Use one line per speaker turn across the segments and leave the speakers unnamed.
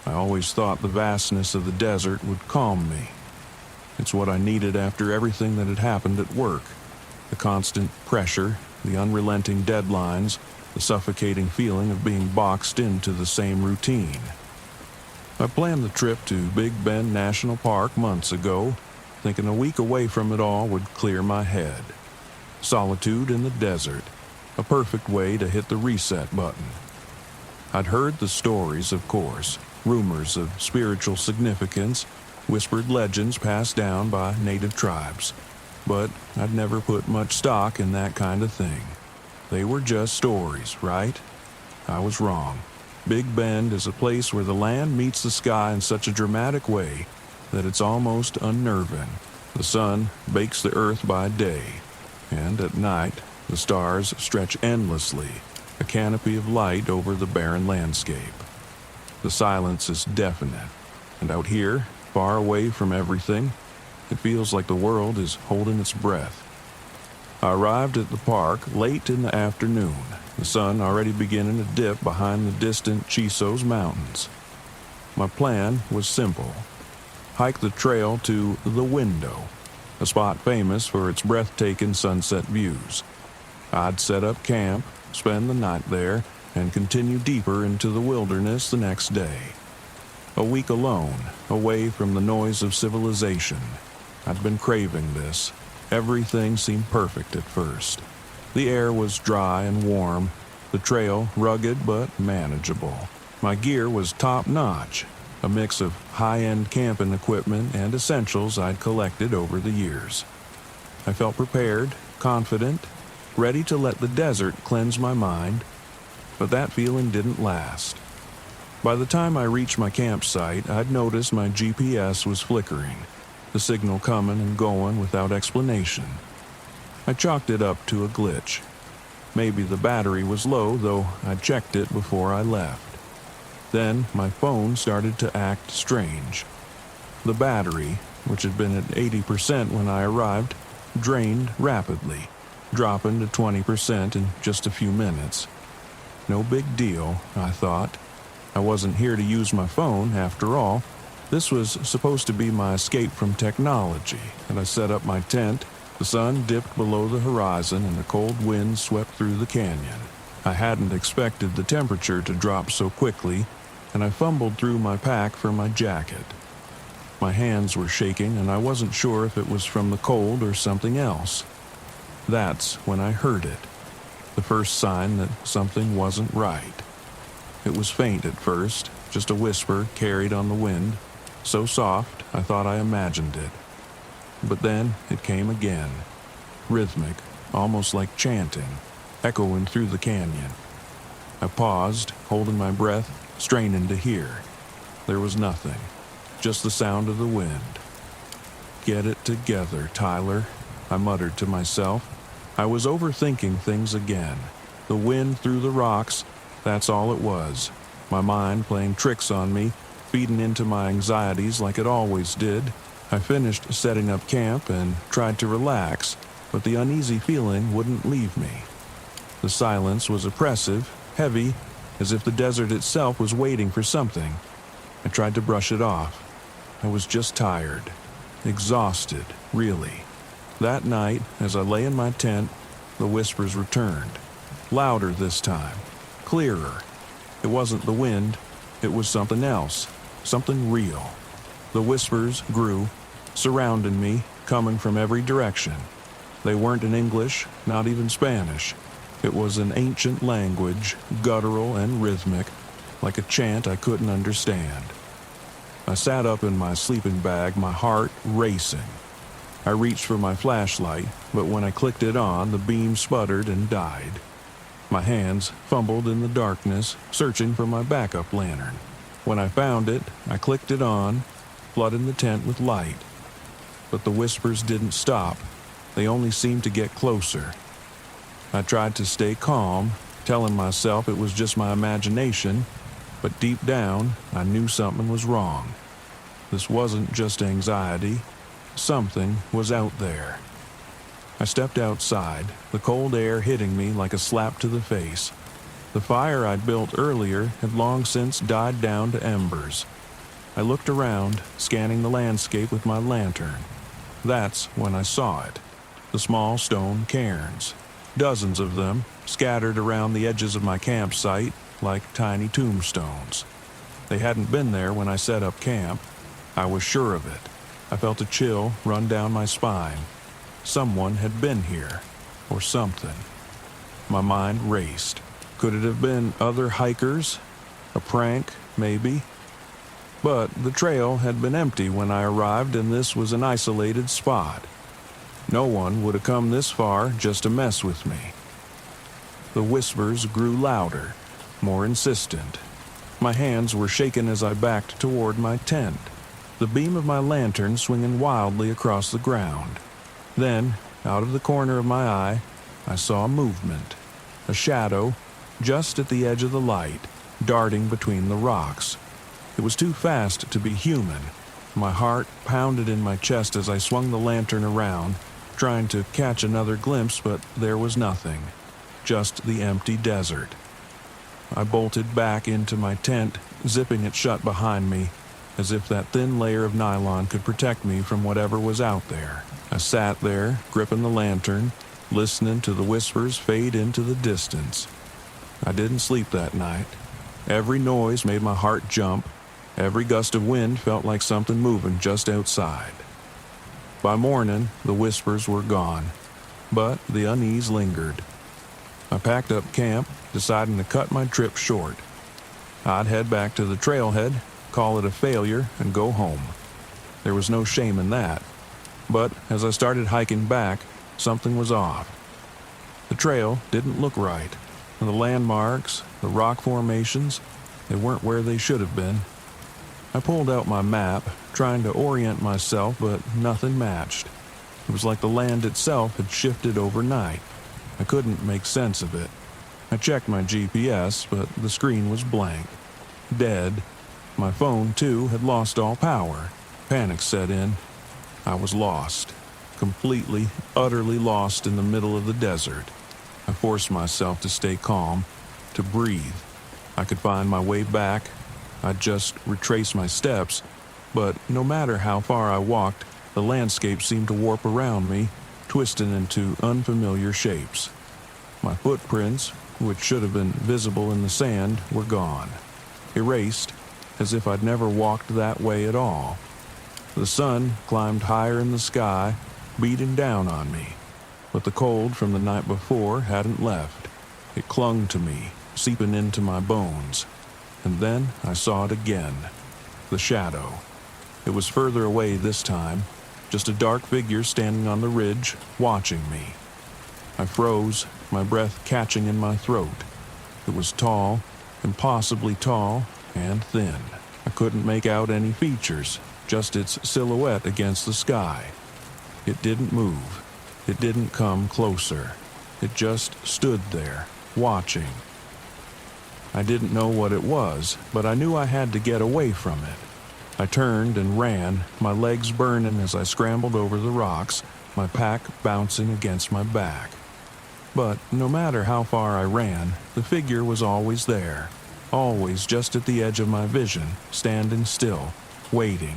I always thought the vastness of the desert would calm me. It's what I needed after everything that had happened at work. The constant pressure, the unrelenting deadlines, the suffocating feeling of being boxed into the same routine. I planned the trip to Big Bend National Park months ago, thinking a week away from it all would clear my head. Solitude in the desert, a perfect way to hit the reset button. I'd heard the stories, of course, rumors of spiritual significance, whispered legends passed down by native tribes. But I'd never put much stock in that kind of thing. They were just stories, right? I was wrong. Big Bend is a place where the land meets the sky in such a dramatic way that it's almost unnerving. The sun bakes the earth by day, and at night, the stars stretch endlessly, a canopy of light over the barren landscape. The silence is deafening, and out here, far away from everything, it feels like the world is holding its breath. I arrived at the park late in the afternoon, the sun already beginning to dip behind the distant Chisos Mountains. My plan was simple. Hike the trail to The Window, a spot famous for its breathtaking sunset views. I'd set up camp, spend the night there, and continue deeper into the wilderness the next day. A week alone, away from the noise of civilization. I'd been craving this. Everything seemed perfect at first. The air was dry and warm, the trail rugged but manageable. My gear was top-notch, a mix of high-end camping equipment and essentials I'd collected over the years. I felt prepared, confident, ready to let the desert cleanse my mind, but that feeling didn't last. By the time I reached my campsite, I'd noticed my GPS was flickering, the signal coming and going without explanation. I chalked it up to a glitch. Maybe the battery was low, though I checked it before I left. Then my phone started to act strange. The battery, which had been at 80% when I arrived, drained rapidly, dropping to 20% in just a few minutes. No big deal, I thought. I wasn't here to use my phone, after all. This was supposed to be my escape from technology, and I set up my tent. The sun dipped below the horizon and a cold wind swept through the canyon. I hadn't expected the temperature to drop so quickly, and I fumbled through my pack for my jacket. My hands were shaking, and I wasn't sure if it was from the cold or something else. That's when I heard it, the first sign that something wasn't right. It was faint at first, just a whisper carried on the wind, so soft I thought I imagined it. But then it came again, rhythmic, almost like chanting, echoing through the canyon. I paused, holding my breath, straining to hear. There was nothing, just the sound of the wind. "Get it together, Tyler," I muttered to myself. I was overthinking things again. The wind through the rocks, that's all it was. My mind playing tricks on me, feeding into my anxieties like it always did. I finished setting up camp and tried to relax, but the uneasy feeling wouldn't leave me. The silence was oppressive, heavy, as if the desert itself was waiting for something. I tried to brush it off. I was just tired, exhausted, really. That night, as I lay in my tent, the whispers returned. Louder this time, clearer. It wasn't the wind, it was something else, something real. The whispers grew, surrounding me, coming from every direction. They weren't in English, not even Spanish. It was an ancient language, guttural and rhythmic, like a chant I couldn't understand. I sat up in my sleeping bag, my heart racing. I reached for my flashlight, but when I clicked it on, the beam sputtered and died. My hands fumbled in the darkness, searching for my backup lantern. When I found it, I clicked it on, flooding the tent with light. But the whispers didn't stop. They only seemed to get closer. I tried to stay calm, telling myself it was just my imagination, but deep down, I knew something was wrong. This wasn't just anxiety. Something was out there. I stepped outside, the cold air hitting me like a slap to the face. The fire I'd built earlier had long since died down to embers. I looked around, scanning the landscape with my lantern. That's when I saw it. The small stone cairns. Dozens of them, scattered around the edges of my campsite like tiny tombstones. They hadn't been there when I set up camp. I was sure of it. I felt a chill run down my spine. Someone had been here, or something. My mind raced. Could it have been other hikers? A prank, maybe? But the trail had been empty when I arrived, and this was an isolated spot. No one would have come this far just to mess with me. The whispers grew louder, more insistent. My hands were shaking as I backed toward my tent, the beam of my lantern swinging wildly across the ground. Then, out of the corner of my eye, I saw movement. A shadow, just at the edge of the light, darting between the rocks. It was too fast to be human. My heart pounded in my chest as I swung the lantern around, trying to catch another glimpse, but there was nothing. Just the empty desert. I bolted back into my tent, zipping it shut behind me, as if that thin layer of nylon could protect me from whatever was out there. I sat there, gripping the lantern, listening to the whispers fade into the distance. I didn't sleep that night. Every noise made my heart jump. Every gust of wind felt like something moving just outside. By morning, the whispers were gone, but the unease lingered. I packed up camp, deciding to cut my trip short. I'd head back to the trailhead, call it a failure, and go home. There was no shame in that. But as I started hiking back, something was off. The trail didn't look right, and the landmarks, the rock formations, they weren't where they should have been. I pulled out my map, trying to orient myself, but nothing matched. It was like the land itself had shifted overnight. I couldn't make sense of it. I checked my GPS, but the screen was blank. Dead. My phone, too, had lost all power. Panic set in. I was lost. Completely, utterly lost in the middle of the desert. I forced myself to stay calm, to breathe. I could find my way back. I'd just retrace my steps, but no matter how far I walked, the landscape seemed to warp around me, twisting into unfamiliar shapes. My footprints, which should have been visible in the sand, were gone. Erased, as if I'd never walked that way at all. The sun climbed higher in the sky, beating down on me, but the cold from the night before hadn't left. It clung to me, seeping into my bones. And then I saw it again. The shadow. It was further away this time, just a dark figure standing on the ridge, watching me. I froze, my breath catching in my throat. It was tall, impossibly tall, and thin. I couldn't make out any features, just its silhouette against the sky. It didn't move. It didn't come closer. It just stood there, watching. I didn't know what it was, but I knew I had to get away from it. I turned and ran, my legs burning as I scrambled over the rocks, my pack bouncing against my back. But no matter how far I ran, the figure was always there, always just at the edge of my vision, standing still, waiting.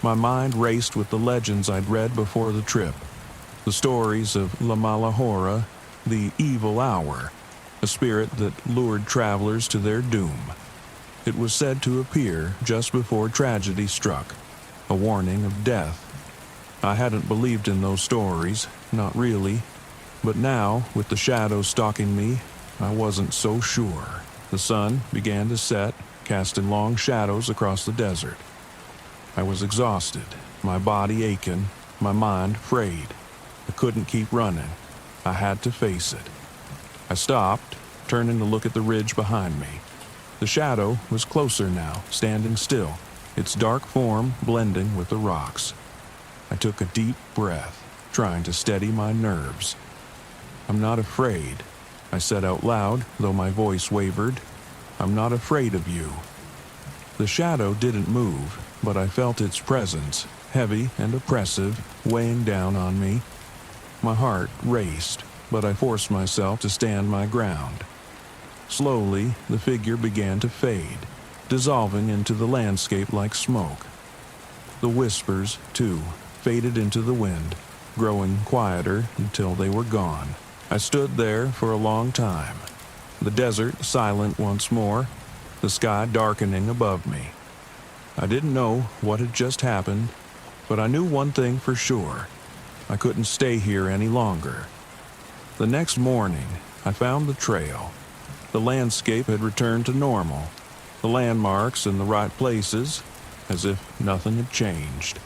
My mind raced with the legends I'd read before the trip, the stories of La Malahora, the evil hour, a spirit that lured travelers to their doom. It was said to appear just before tragedy struck, a warning of death. I hadn't believed in those stories, not really, but now, with the shadow stalking me, I wasn't so sure. The sun began to set, casting long shadows across the desert. I was exhausted, my body aching, my mind frayed. I couldn't keep running. I had to face it. I stopped, turning to look at the ridge behind me. The shadow was closer now, standing still, its dark form blending with the rocks. I took a deep breath, trying to steady my nerves. "I'm not afraid," I said out loud, though my voice wavered. "I'm not afraid of you." The shadow didn't move, but I felt its presence, heavy and oppressive, weighing down on me. My heart raced, but I forced myself to stand my ground. Slowly, the figure began to fade. dissolving into the landscape like smoke. The whispers, too, faded into the wind, growing quieter until they were gone. I stood there for a long time, the desert silent once more, the sky darkening above me. I didn't know what had just happened, but I knew one thing for sure. I couldn't stay here any longer. The next morning, I found the trail. The landscape had returned to normal, the landmarks in the right places, as if nothing had changed.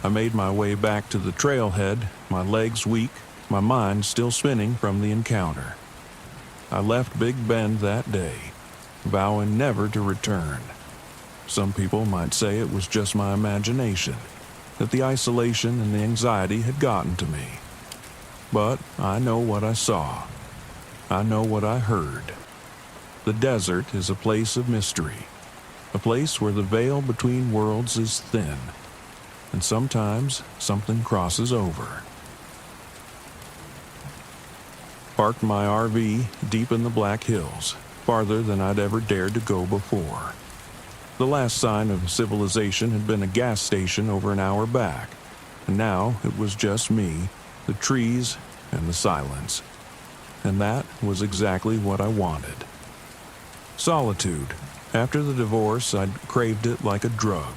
I made my way back to the trailhead, my legs weak, my mind still spinning from the encounter. I left Big Bend that day, vowing never to return. Some people might say it was just my imagination, that the isolation and the anxiety had gotten to me. But I know what I saw. I know what I heard. The desert is a place of mystery, a place where the veil between worlds is thin, and sometimes something crosses over. Parked my RV deep in the Black Hills, farther than I'd ever dared to go before. The last sign of civilization had been a gas station over an hour back, and now it was just me, the trees, and the silence. And that was exactly what I wanted. Solitude. After the divorce, I'd craved it like a drug.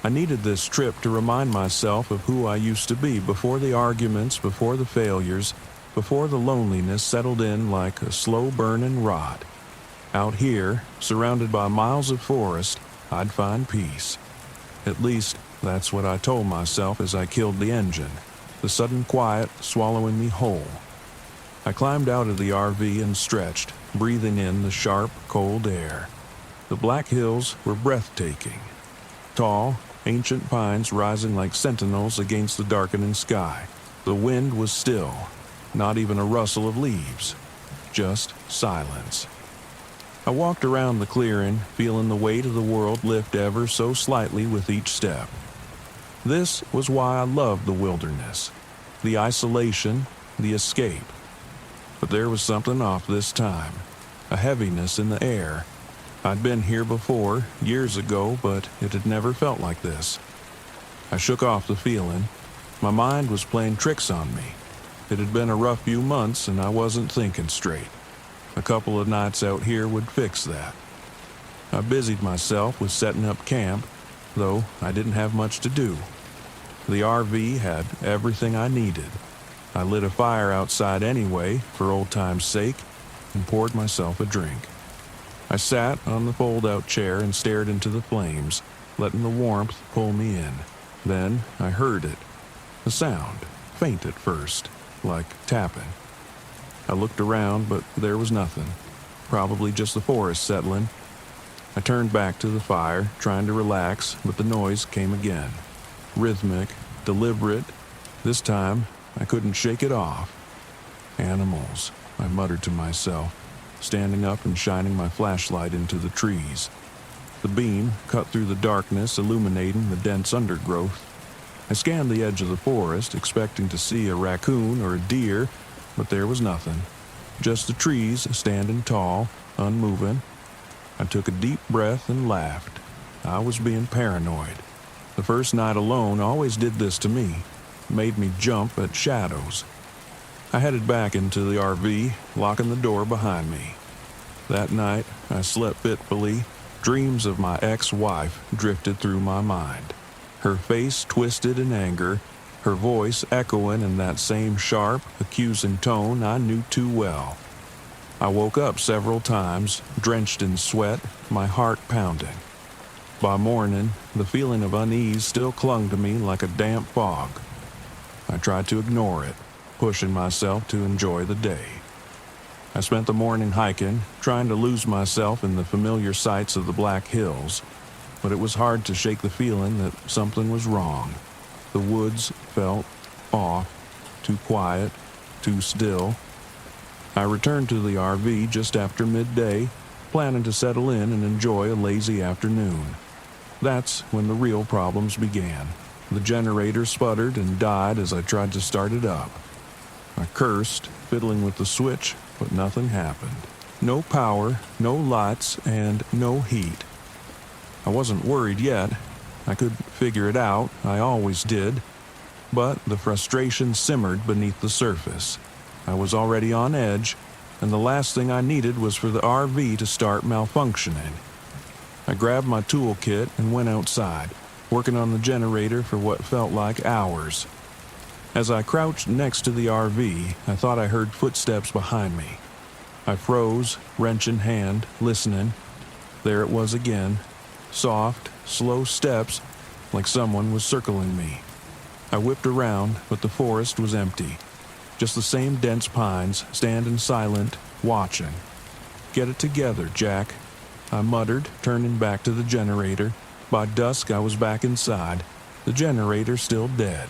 I needed this trip to remind myself of who I used to be before the arguments, before the failures, before the loneliness settled in like a slow-burning rot. Out here, surrounded by miles of forest, I'd find peace. At least, that's what I told myself as I killed the engine, the sudden quiet swallowing me whole. I climbed out of the RV and stretched, breathing in the sharp, cold air. The Black Hills were breathtaking. Tall, ancient pines rising like sentinels against the darkening sky. The wind was still, not even a rustle of leaves, just silence. I walked around the clearing, feeling the weight of the world lift ever so slightly with each step. This was why I loved the wilderness, the isolation, the escape. But there was something off this time, a heaviness in the air. I'd been here before, years ago, but it had never felt like this. I shook off the feeling. My mind was playing tricks on me. It had been a rough few months and I wasn't thinking straight. A couple of nights out here would fix that. I busied myself with setting up camp, though I didn't have much to do. The RV had everything I needed. I lit a fire outside anyway, for old time's sake, and poured myself a drink. I sat on the fold-out chair and stared into the flames, letting the warmth pull me in. Then I heard it. A sound, faint at first, like tapping. I looked around, but there was nothing. Probably just the forest settling. I turned back to the fire, trying to relax, but the noise came again. Rhythmic, deliberate. This time, I couldn't shake it off. Animals, I muttered to myself, standing up and shining my flashlight into the trees. The beam cut through the darkness, illuminating the dense undergrowth. I scanned the edge of the forest, expecting to see a raccoon or a deer, but there was nothing. Just the trees standing tall, unmoving. I took a deep breath and laughed. I was being paranoid. The first night alone always did this to me, made me jump at shadows. I headed back into the RV, locking the door behind me. That night, I slept fitfully. Dreams of my ex-wife drifted through my mind. Her face twisted in anger, her voice echoing in that same sharp, accusing tone I knew too well. I woke up several times, drenched in sweat, my heart pounding. By morning, the feeling of unease still clung to me like a damp fog. I tried to ignore it, pushing myself to enjoy the day. I spent the morning hiking, trying to lose myself in the familiar sights of the Black Hills, but it was hard to shake the feeling that something was wrong. The woods felt off, too quiet, too still. I returned to the RV just after midday, planning to settle in and enjoy a lazy afternoon. That's when the real problems began. The generator sputtered and died as I tried to start it up. I cursed, fiddling with the switch, but nothing happened. No power, no lights, and no heat. I wasn't worried yet. I could figure it out, I always did. But the frustration simmered beneath the surface. I was already on edge, and the last thing I needed was for the RV to start malfunctioning. I grabbed my toolkit and went outside, working on the generator for what felt like hours. As I crouched next to the RV, I thought I heard footsteps behind me. I froze, wrench in hand, listening. There it was again. Soft, slow steps, like someone was circling me. I whipped around, but the forest was empty. Just the same dense pines, standing silent, watching. "Get it together, Jack," I muttered, turning back to the generator. By dusk, I was back inside, the generator still dead.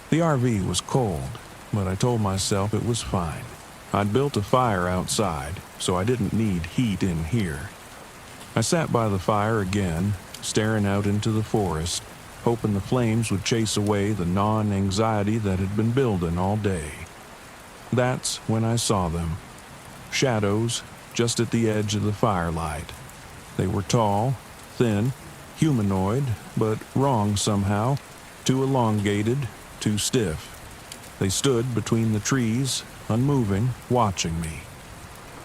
The RV was cold, but I told myself it was fine. I'd built a fire outside, so I didn't need heat in here. I sat by the fire again, staring out into the forest, hoping the flames would chase away the gnawing anxiety that had been building all day. That's when I saw them. Shadows, just at the edge of the firelight. They were tall, thin, humanoid, but wrong somehow, too elongated, too stiff. They stood between the trees, unmoving, watching me.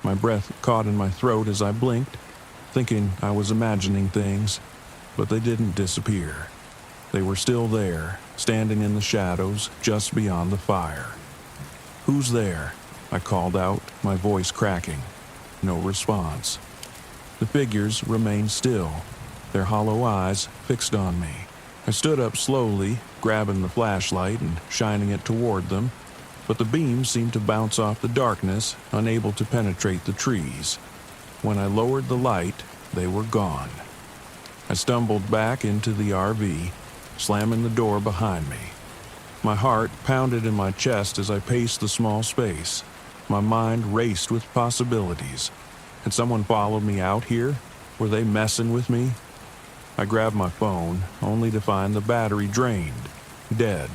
My breath caught in my throat as I blinked, thinking I was imagining things, but they didn't disappear. They were still there, standing in the shadows just beyond the fire. "Who's there?" I called out, my voice cracking. No response. The figures remained still, their hollow eyes fixed on me. I stood up slowly, grabbing the flashlight and shining it toward them, but the beams seemed to bounce off the darkness, unable to penetrate the trees. When I lowered the light, they were gone. I stumbled back into the RV, slamming the door behind me. My heart pounded in my chest as I paced the small space. My mind raced with possibilities. Had someone followed me out here? Were they messing with me? I grabbed my phone, only to find the battery drained, dead.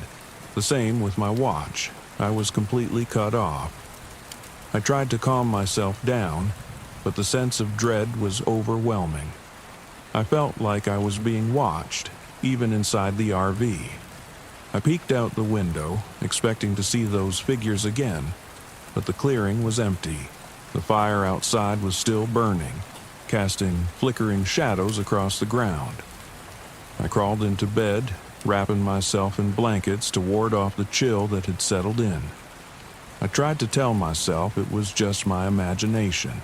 The same with my watch. I was completely cut off. I tried to calm myself down, but the sense of dread was overwhelming. I felt like I was being watched, even inside the RV. I peeked out the window, expecting to see those figures again, but the clearing was empty. The fire outside was still burning, casting flickering shadows across the ground. I crawled into bed, wrapping myself in blankets to ward off the chill that had settled in. I tried to tell myself it was just my imagination,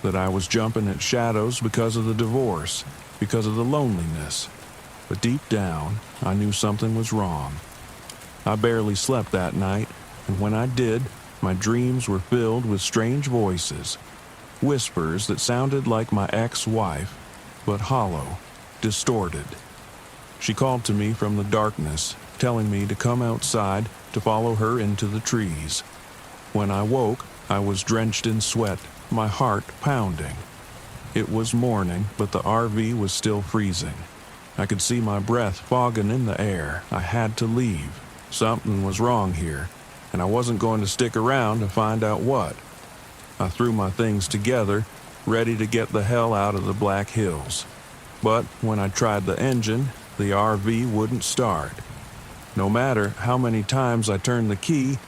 that I was jumping at shadows because of the divorce, because of the loneliness. But deep down, I knew something was wrong. I barely slept that night, and when I did, my dreams were filled with strange voices, whispers that sounded like my ex-wife, but hollow, distorted. She called to me from the darkness, telling me to come outside to follow her into the trees. When I woke, I was drenched in sweat, my heart pounding. It was morning, but the RV was still freezing. I could see my breath fogging in the air. I had to leave. Something was wrong here, and I wasn't going to stick around to find out what. I threw my things together, ready to get the hell out of the Black Hills. But when I tried the engine, the RV wouldn't start. No matter how many times I turned the key,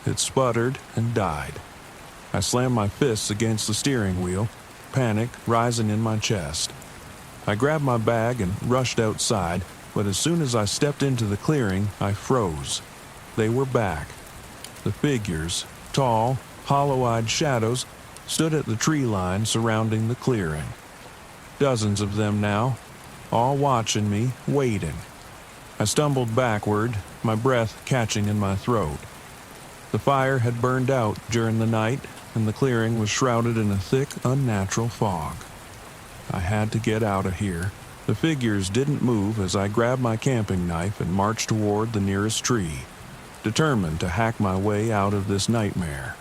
it sputtered and died. I slammed my fists against the steering wheel, panic rising in my chest. I grabbed my bag and rushed outside, but as soon as I stepped into the clearing, I froze. They were back. The figures, tall, hollow-eyed shadows, stood at the tree line surrounding the clearing. Dozens of them now, all watching me, waiting. I stumbled backward, my breath catching in my throat. The fire had burned out during the night, and the clearing was shrouded in a thick, unnatural fog. I had to get out of here. The figures didn't move as I grabbed my camping knife and marched toward the nearest tree, determined to hack my way out of this nightmare.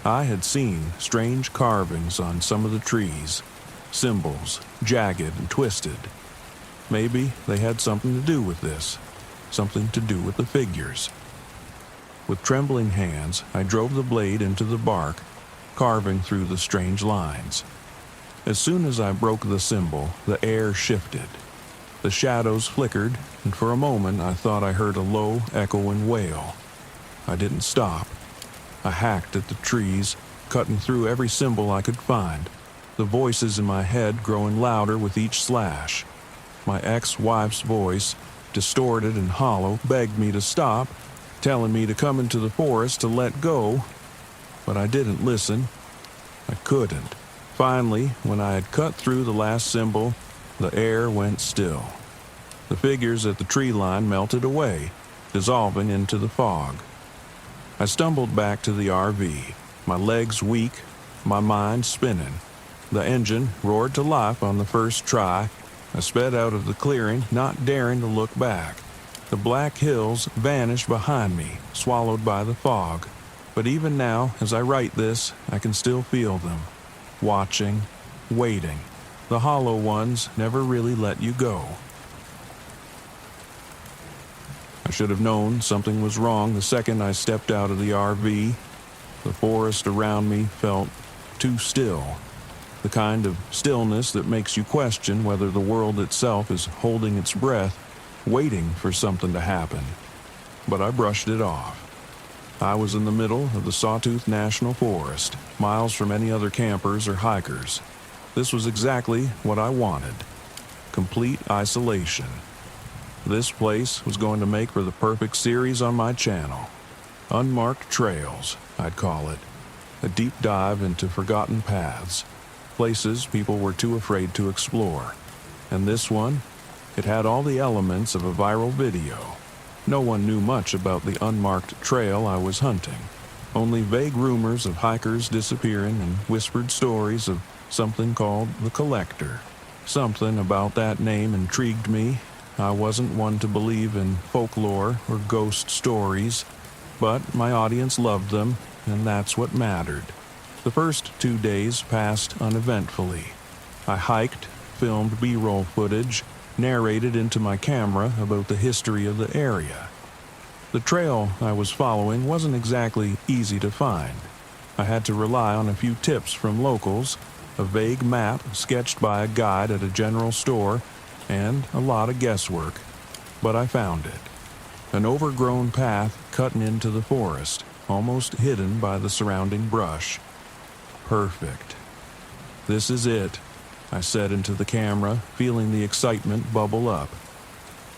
I had seen strange carvings on some of the trees, symbols, jagged and twisted. Maybe they had something to do with this, something to do with the figures. With trembling hands, I drove the blade into the bark, carving through the strange lines. As soon as I broke the symbol, the air shifted. The shadows flickered, and for a moment I thought I heard a low, echoing wail. I didn't stop. I hacked at the trees, cutting through every symbol I could find, the voices in my head growing louder with each slash. My ex-wife's voice, distorted and hollow, begged me to stop, telling me to come into the forest to let go, but I didn't listen. I couldn't. Finally, when I had cut through the last symbol, the air went still. The figures at the tree line melted away, dissolving into the fog. I stumbled back to the RV, my legs weak, my mind spinning. The engine roared to life on the first try. I sped out of the clearing, not daring to look back. The black hills vanished behind me, swallowed by the fog. But even now, as I write this, I can still feel them. Watching, waiting. The hollow ones never really let you go. I should have known something was wrong the second I stepped out of the RV. The forest around me felt too still. The kind of stillness that makes you question whether the world itself is holding its breath, waiting for something to happen. But I brushed it off. I was in the middle of the Sawtooth National Forest, miles from any other campers or hikers. This was exactly what I wanted. Complete isolation. This place was going to make for the perfect series on my channel. Unmarked Trails, I'd call it. A deep dive into forgotten paths. Places people were too afraid to explore. And this one, it had all the elements of a viral video. No one knew much about the unmarked trail I was hunting. Only vague rumors of hikers disappearing and whispered stories of something called the Collector. Something about that name intrigued me. I wasn't one to believe in folklore or ghost stories, but my audience loved them, and that's what mattered. The first 2 days passed uneventfully. I hiked, filmed B-roll footage, narrated into my camera about the history of the area. The trail I was following wasn't exactly easy to find. I had to rely on a few tips from locals, a vague map sketched by a guide at a general store, and a lot of guesswork. But I found it. An overgrown path cutting into the forest, almost hidden by the surrounding brush. Perfect. This is it, I said into the camera, feeling the excitement bubble up.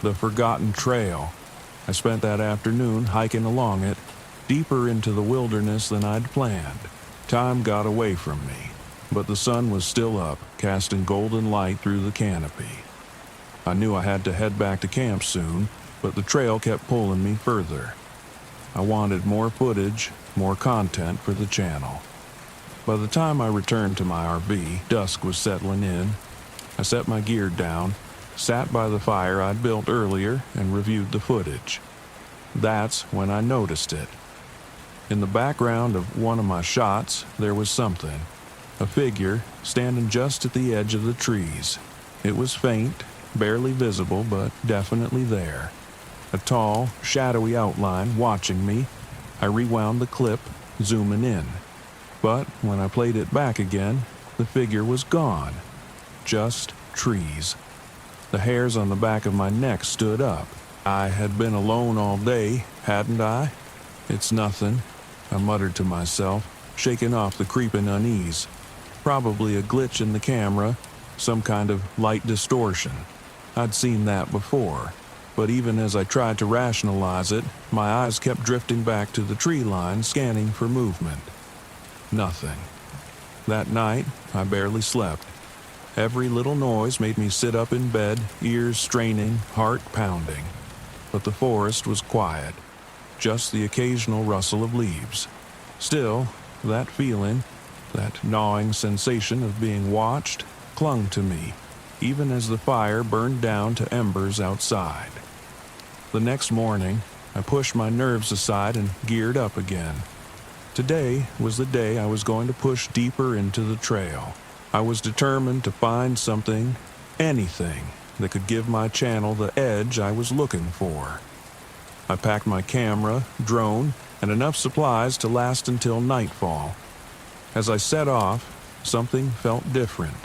The forgotten trail. I spent that afternoon hiking along it, deeper into the wilderness than I'd planned. Time got away from me, but the sun was still up, casting golden light through the canopy. I knew I had to head back to camp soon, but the trail kept pulling me further. I wanted more footage, more content for the channel. By the time I returned to my RV, dusk was settling in. I set my gear down, sat by the fire I'd built earlier, and reviewed the footage. That's when I noticed it. In the background of one of my shots, there was something. A figure standing just at the edge of the trees. It was faint, barely visible, but definitely there. A tall, shadowy outline watching me. I rewound the clip, zooming in. But when I played it back again, the figure was gone. Just trees. The hairs on the back of my neck stood up. I had been alone all day, hadn't I? It's nothing, I muttered to myself, shaking off the creeping unease. Probably a glitch in the camera, some kind of light distortion. I'd seen that before, but even as I tried to rationalize it, my eyes kept drifting back to the tree line, scanning for movement. Nothing. That night, I barely slept. Every little noise made me sit up in bed, ears straining, heart pounding. But the forest was quiet, just the occasional rustle of leaves. Still, that feeling, that gnawing sensation of being watched, clung to me, even as the fire burned down to embers outside. The next morning, I pushed my nerves aside and geared up again. Today was the day I was going to push deeper into the trail. I was determined to find something, anything, that could give my channel the edge I was looking for. I packed my camera, drone, and enough supplies to last until nightfall. As I set off, something felt different.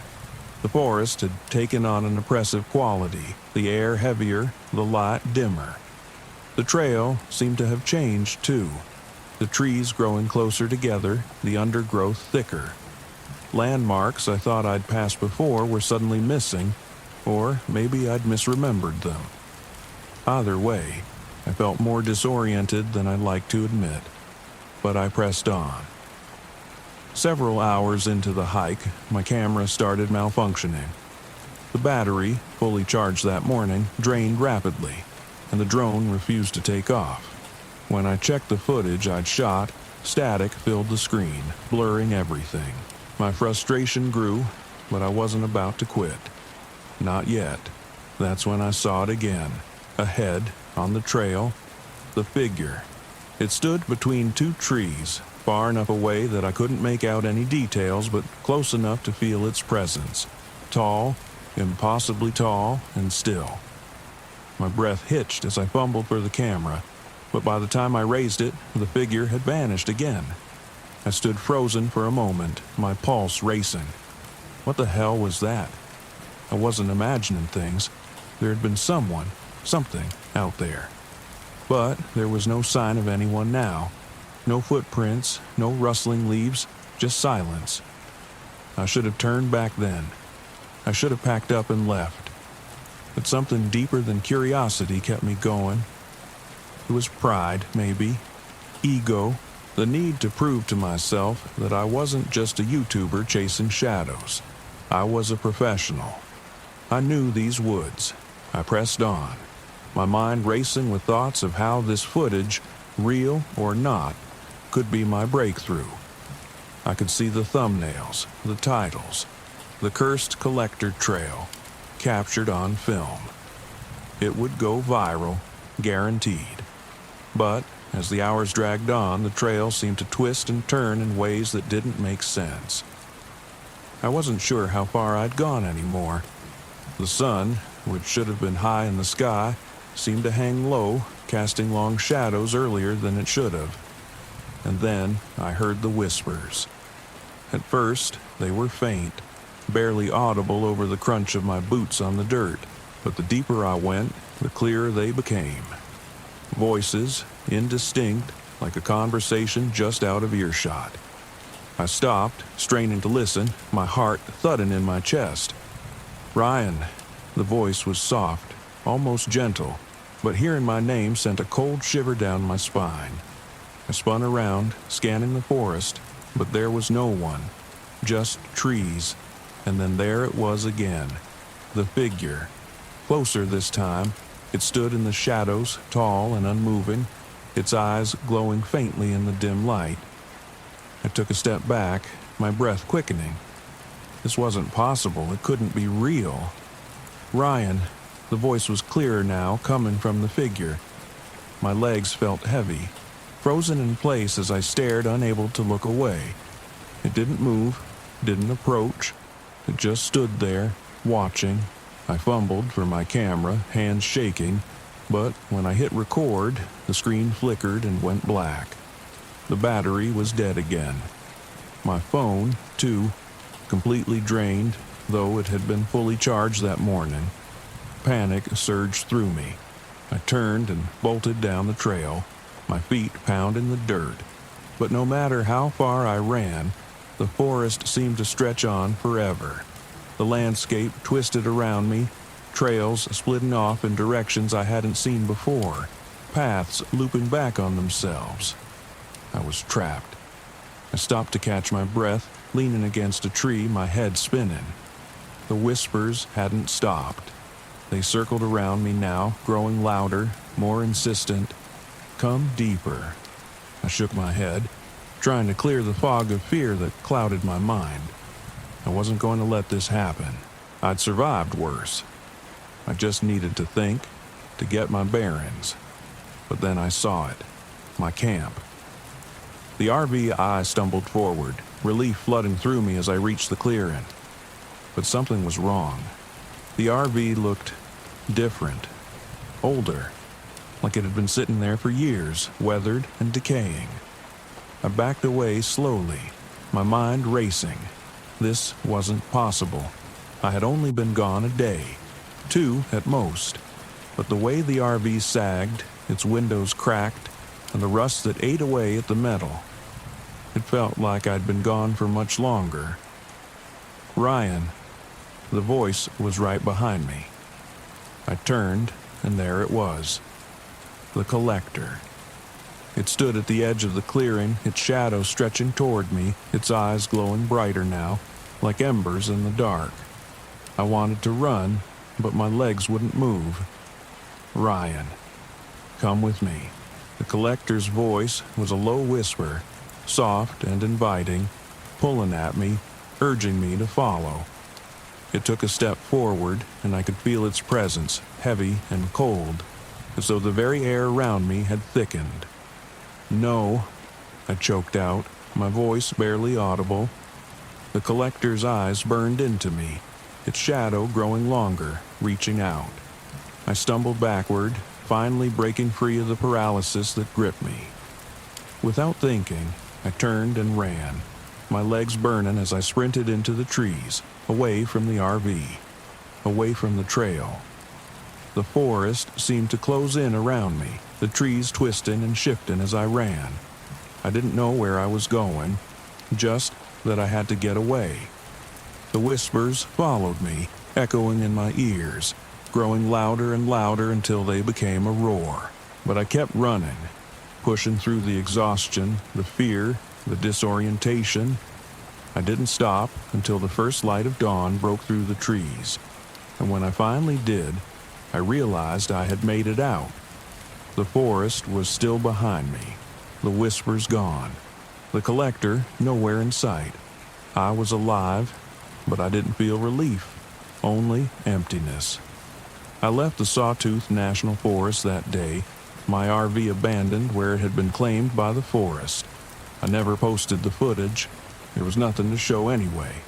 The forest had taken on an oppressive quality, the air heavier, the light dimmer. The trail seemed to have changed, too. The trees growing closer together, the undergrowth thicker. Landmarks I thought I'd passed before were suddenly missing, or maybe I'd misremembered them. Either way, I felt more disoriented than I'd like to admit, but I pressed on. Several hours into the hike, my camera started malfunctioning. The battery, fully charged that morning, drained rapidly, and the drone refused to take off. When I checked the footage I'd shot, static filled the screen, blurring everything. My frustration grew, but I wasn't about to quit. Not yet. That's when I saw it again. Ahead, on the trail, the figure. It stood between two trees, far enough away that I couldn't make out any details, but close enough to feel its presence. Tall, impossibly tall, and still. My breath hitched as I fumbled for the camera, but by the time I raised it, the figure had vanished again. I stood frozen for a moment, my pulse racing. What the hell was that? I wasn't imagining things. There had been someone, something, out there. But there was no sign of anyone now. No footprints, no rustling leaves, just silence. I should have turned back then. I should have packed up and left. But something deeper than curiosity kept me going. It was pride, maybe. Ego. The need to prove to myself that I wasn't just a YouTuber chasing shadows. I was a professional. I knew these woods. I pressed on, my mind racing with thoughts of how this footage, real or not, could be my breakthrough. I could see the thumbnails, the titles, the cursed collector trail, captured on film. It would go viral, guaranteed. But as the hours dragged on, the trail seemed to twist and turn in ways that didn't make sense. I wasn't sure how far I'd gone anymore. The sun, which should have been high in the sky, seemed to hang low, casting long shadows earlier than it should have. And then I heard the whispers. At first, they were faint, barely audible over the crunch of my boots on the dirt, but the deeper I went, the clearer they became. Voices, indistinct, like a conversation just out of earshot. I stopped, straining to listen, my heart thudding in my chest. Ryan. The voice was soft, almost gentle, but hearing my name sent a cold shiver down my spine. I spun around, scanning the forest, but there was no one, just trees, and then there it was again, the figure. Closer this time, it stood in the shadows, tall and unmoving, its eyes glowing faintly in the dim light. I took a step back, my breath quickening. This wasn't possible, it couldn't be real. Ryan. The voice was clearer now, coming from the figure. My legs felt heavy, frozen in place as I stared, unable to look away. It didn't move, didn't approach. It just stood there, watching. I fumbled for my camera, hands shaking, but when I hit record, the screen flickered and went black. The battery was dead again. My phone, too, completely drained, though it had been fully charged that morning. Panic surged through me. I turned and bolted down the trail, my feet pounding the dirt. But no matter how far I ran, the forest seemed to stretch on forever. The landscape twisted around me, trails splitting off in directions I hadn't seen before, paths looping back on themselves. I was trapped. I stopped to catch my breath, leaning against a tree, my head spinning. The whispers hadn't stopped. They circled around me now, growing louder, more insistent. Come deeper. I shook my head, trying to clear the fog of fear that clouded my mind. I wasn't going to let this happen. I'd survived worse. I just needed to think, to get my bearings. But then I saw it. My camp. The RV I stumbled forward, relief flooding through me as I reached the clearing. But something was wrong. The RV looked different, older, like it had been sitting there for years, weathered and decaying. I backed away slowly, my mind racing. This wasn't possible. I had only been gone a day, 2 at most, but the way the RV sagged, its windows cracked, and the rust that ate away at the metal, it felt like I'd been gone for much longer. Ryan, the voice was right behind me. I turned, and there it was. The collector. It stood at the edge of the clearing, its shadow stretching toward me, its eyes glowing brighter now, like embers in the dark. I wanted to run, but my legs wouldn't move. Ryan, come with me. The collector's voice was a low whisper, soft and inviting, pulling at me, urging me to follow. It took a step forward, and I could feel its presence, heavy and cold, as though the very air around me had thickened. "No," I choked out, my voice barely audible. The collector's eyes burned into me, its shadow growing longer, reaching out. I stumbled backward, finally breaking free of the paralysis that gripped me. Without thinking, I turned and ran, my legs burning as I sprinted into the trees, away from the RV, away from the trail. The forest seemed to close in around me, the trees twisting and shifting as I ran. I didn't know where I was going, just that I had to get away. The whispers followed me, echoing in my ears, growing louder and louder until they became a roar. But I kept running, pushing through the exhaustion, the fear, the disorientation. I didn't stop until the first light of dawn broke through the trees. And when I finally did, I realized I had made it out. The forest was still behind me, the whispers gone, the collector nowhere in sight. I was alive, but I didn't feel relief, only emptiness. I left the Sawtooth National Forest that day, my RV abandoned where it had been claimed by the forest. I never posted the footage. There was nothing to show anyway,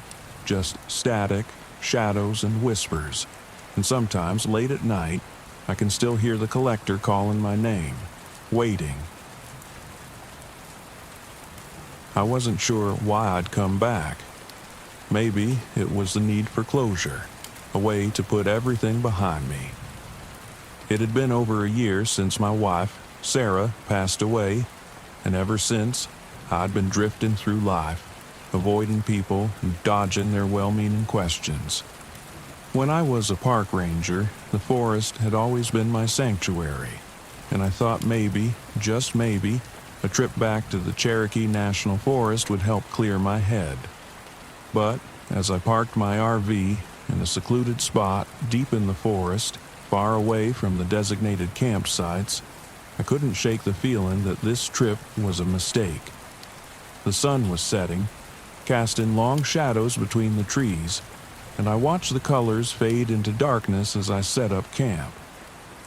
just static, shadows, and whispers. And sometimes, late at night, I can still hear the collector calling my name, waiting. I wasn't sure why I'd come back. Maybe it was the need for closure, a way to put everything behind me. It had been over a year since my wife, Sarah, passed away, and ever since, I'd been drifting through life, avoiding people and dodging their well-meaning questions. When I was a park ranger, the forest had always been my sanctuary, and I thought maybe, just maybe, a trip back to the Cherokee National Forest would help clear my head. But as I parked my RV in a secluded spot deep in the forest, far away from the designated campsites, I couldn't shake the feeling that this trip was a mistake. The sun was setting, casting long shadows between the trees, and I watched the colors fade into darkness as I set up camp.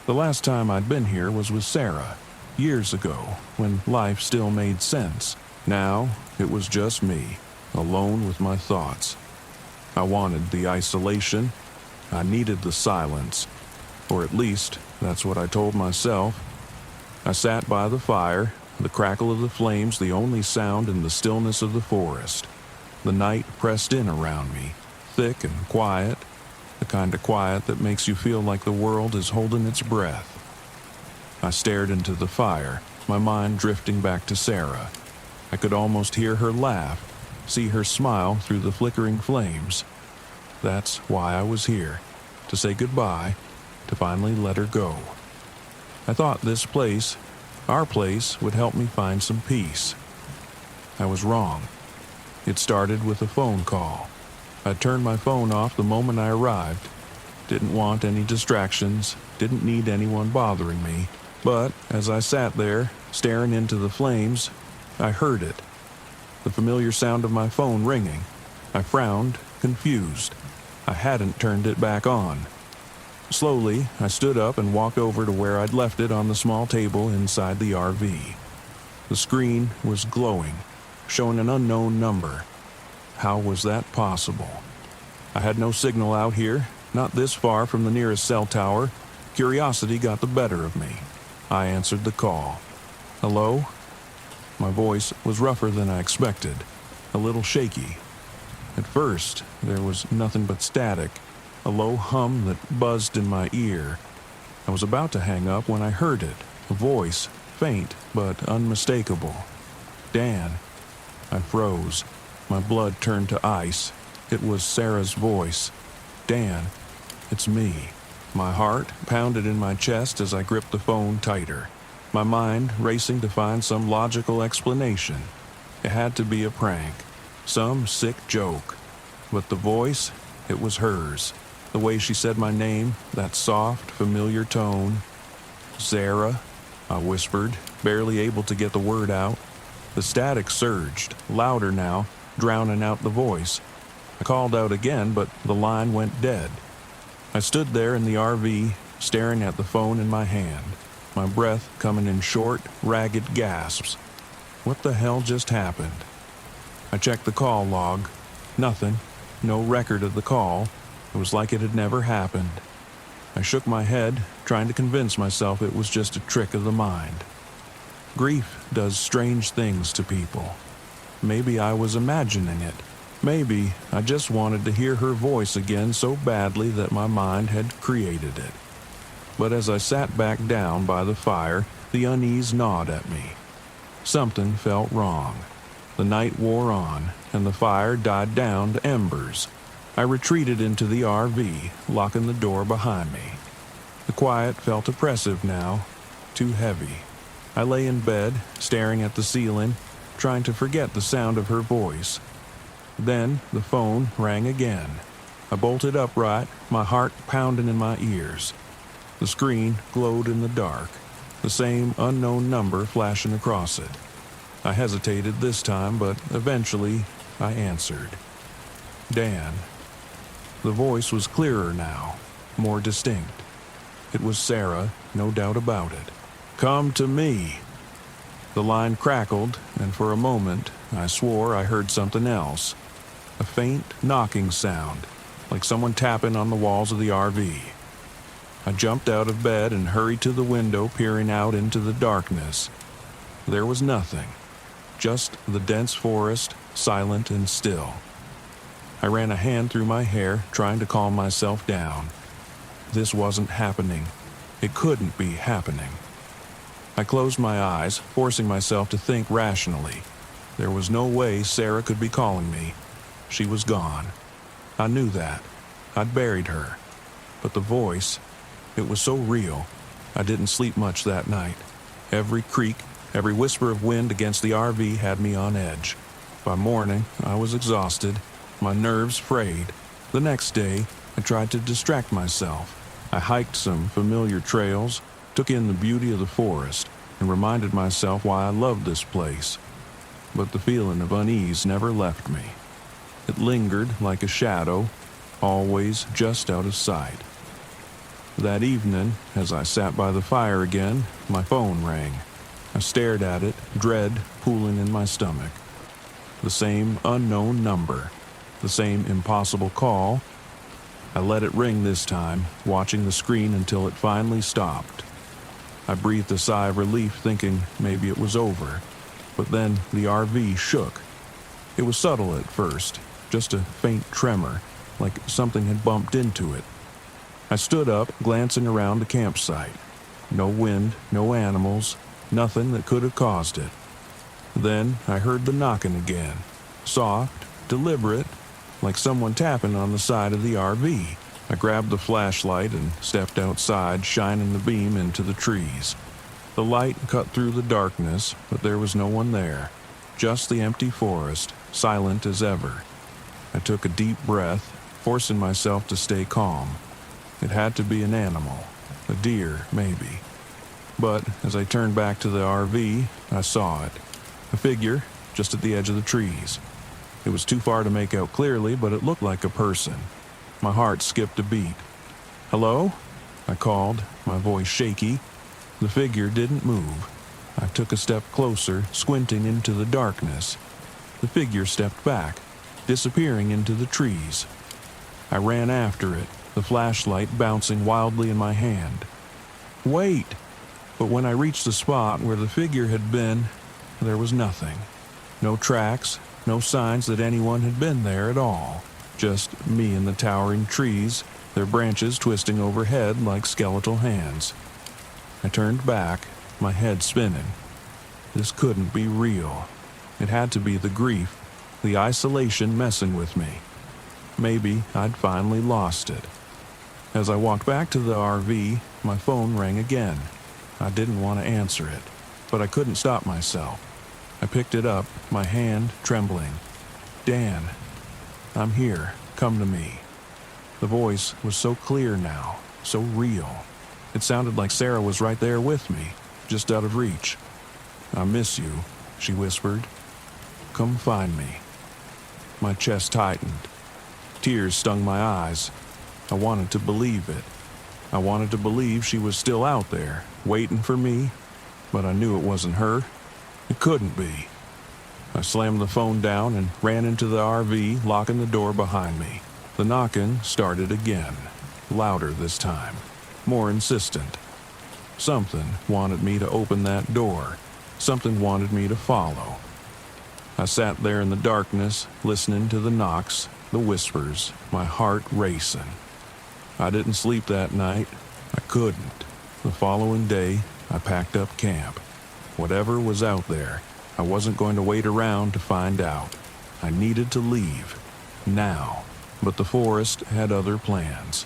The last time I'd been here was with Sarah, years ago, when life still made sense. Now, it was just me, alone with my thoughts. I wanted the isolation. I needed the silence. Or at least, that's what I told myself. I sat by the fire, the crackle of the flames the only sound in the stillness of the forest. The night pressed in around me, thick and quiet, the kind of quiet that makes you feel like the world is holding its breath. I stared into the fire, my mind drifting back to Sarah. I could almost hear her laugh, see her smile through the flickering flames. That's why I was here, to say goodbye, to finally let her go. I thought this place, our place, would help me find some peace. I was wrong. It started with a phone call. I turned my phone off the moment I arrived. Didn't want any distractions, didn't need anyone bothering me. But as I sat there, staring into the flames, I heard it. The familiar sound of my phone ringing. I frowned, confused. I hadn't turned it back on. Slowly, I stood up and walked over to where I'd left it on the small table inside the RV. The screen was glowing, showing an unknown number. How was that possible? I had no signal out here, not this far from the nearest cell tower. Curiosity got the better of me. I answered the call. Hello? My voice was rougher than I expected, a little shaky. At first, there was nothing but static, a low hum that buzzed in my ear. I was about to hang up when I heard it, a voice, faint but unmistakable. Dan. I froze. My blood turned to ice. It was Sarah's voice. Dan, it's me. My heart pounded in my chest as I gripped the phone tighter, my mind racing to find some logical explanation. It had to be a prank, some sick joke. But the voice, it was hers. The way she said my name, that soft, familiar tone. Sarah, I whispered, barely able to get the word out. The static surged, louder now, drowning out the voice. I called out again, but the line went dead. I stood there in the RV, staring at the phone in my hand, my breath coming in short, ragged gasps. What the hell just happened? I checked the call log. Nothing. No record of the call. It was like it had never happened. I shook my head, trying to convince myself it was just a trick of the mind. Grief does strange things to people. Maybe I was imagining it. Maybe I just wanted to hear her voice again so badly that my mind had created it. But as I sat back down by the fire, the unease gnawed at me. Something felt wrong. The night wore on, and the fire died down to embers. I retreated into the RV, locking the door behind me. The quiet felt oppressive now, too heavy. I lay in bed, staring at the ceiling, trying to forget the sound of her voice. Then the phone rang again. I bolted upright, my heart pounding in my ears. The screen glowed in the dark, the same unknown number flashing across it. I hesitated this time, but eventually I answered. Dan. The voice was clearer now, more distinct. It was Sarah, no doubt about it. Come to me. The line crackled, and for a moment I swore I heard something else. A faint knocking sound, like someone tapping on the walls of the RV. I jumped out of bed and hurried to the window, peering out into the darkness. There was nothing, just the dense forest, silent and still. I ran a hand through my hair, trying to calm myself down. This wasn't happening. It couldn't be happening. I closed my eyes, forcing myself to think rationally. There was no way Sarah could be calling me. She was gone. I knew that. I'd buried her. But the voice, it was so real. I didn't sleep much that night. Every creak, every whisper of wind against the RV had me on edge. By morning, I was exhausted, my nerves frayed. The next day, I tried to distract myself. I hiked some familiar trails, took in the beauty of the forest, and reminded myself why I loved this place. But the feeling of unease never left me. It lingered like a shadow, always just out of sight. That evening, as I sat by the fire again, my phone rang. I stared at it, dread pooling in my stomach. The same unknown number, the same impossible call. I let it ring this time, watching the screen until it finally stopped. I breathed a sigh of relief, thinking maybe it was over. But then the RV shook. It was subtle at first, just a faint tremor, like something had bumped into it. I stood up, glancing around the campsite. No wind, no animals, nothing that could have caused it. Then I heard the knocking again, soft, deliberate, like someone tapping on the side of the RV. I grabbed the flashlight and stepped outside, shining the beam into the trees. The light cut through the darkness, but there was no one there, just the empty forest, silent as ever. I took a deep breath, forcing myself to stay calm. It had to be an animal, a deer, maybe. But as I turned back to the RV, I saw it. A figure, just at the edge of the trees. It was too far to make out clearly, but it looked like a person. My heart skipped a beat. "Hello?" I called, my voice shaky. The figure didn't move. I took a step closer, squinting into the darkness. The figure stepped back, disappearing into the trees. I ran after it, the flashlight bouncing wildly in my hand. Wait! But when I reached the spot where the figure had been, there was nothing. No tracks, no signs that anyone had been there at all. Just me and the towering trees, their branches twisting overhead like skeletal hands. I turned back, my head spinning. This couldn't be real. It had to be the grief, the isolation messing with me. Maybe I'd finally lost it. As I walked back to the RV, my phone rang again. I didn't want to answer it, but I couldn't stop myself. I picked it up, my hand trembling. "Dan, I'm here. Come to me." The voice was so clear now, so real. It sounded like Sarah was right there with me, just out of reach. "I miss you," she whispered. "Come find me." My chest tightened. Tears stung my eyes. I wanted to believe it. I wanted to believe she was still out there, waiting for me, but I knew it wasn't her. It couldn't be. I slammed the phone down and ran into the RV, locking the door behind me. The knocking started again, louder this time, more insistent. Something wanted me to open that door. Something wanted me to follow. I sat there in the darkness, listening to the knocks, the whispers, my heart racing. I didn't sleep that night. I couldn't. The following day, I packed up camp. Whatever was out there, I wasn't going to wait around to find out. I needed to leave. Now. But the forest had other plans.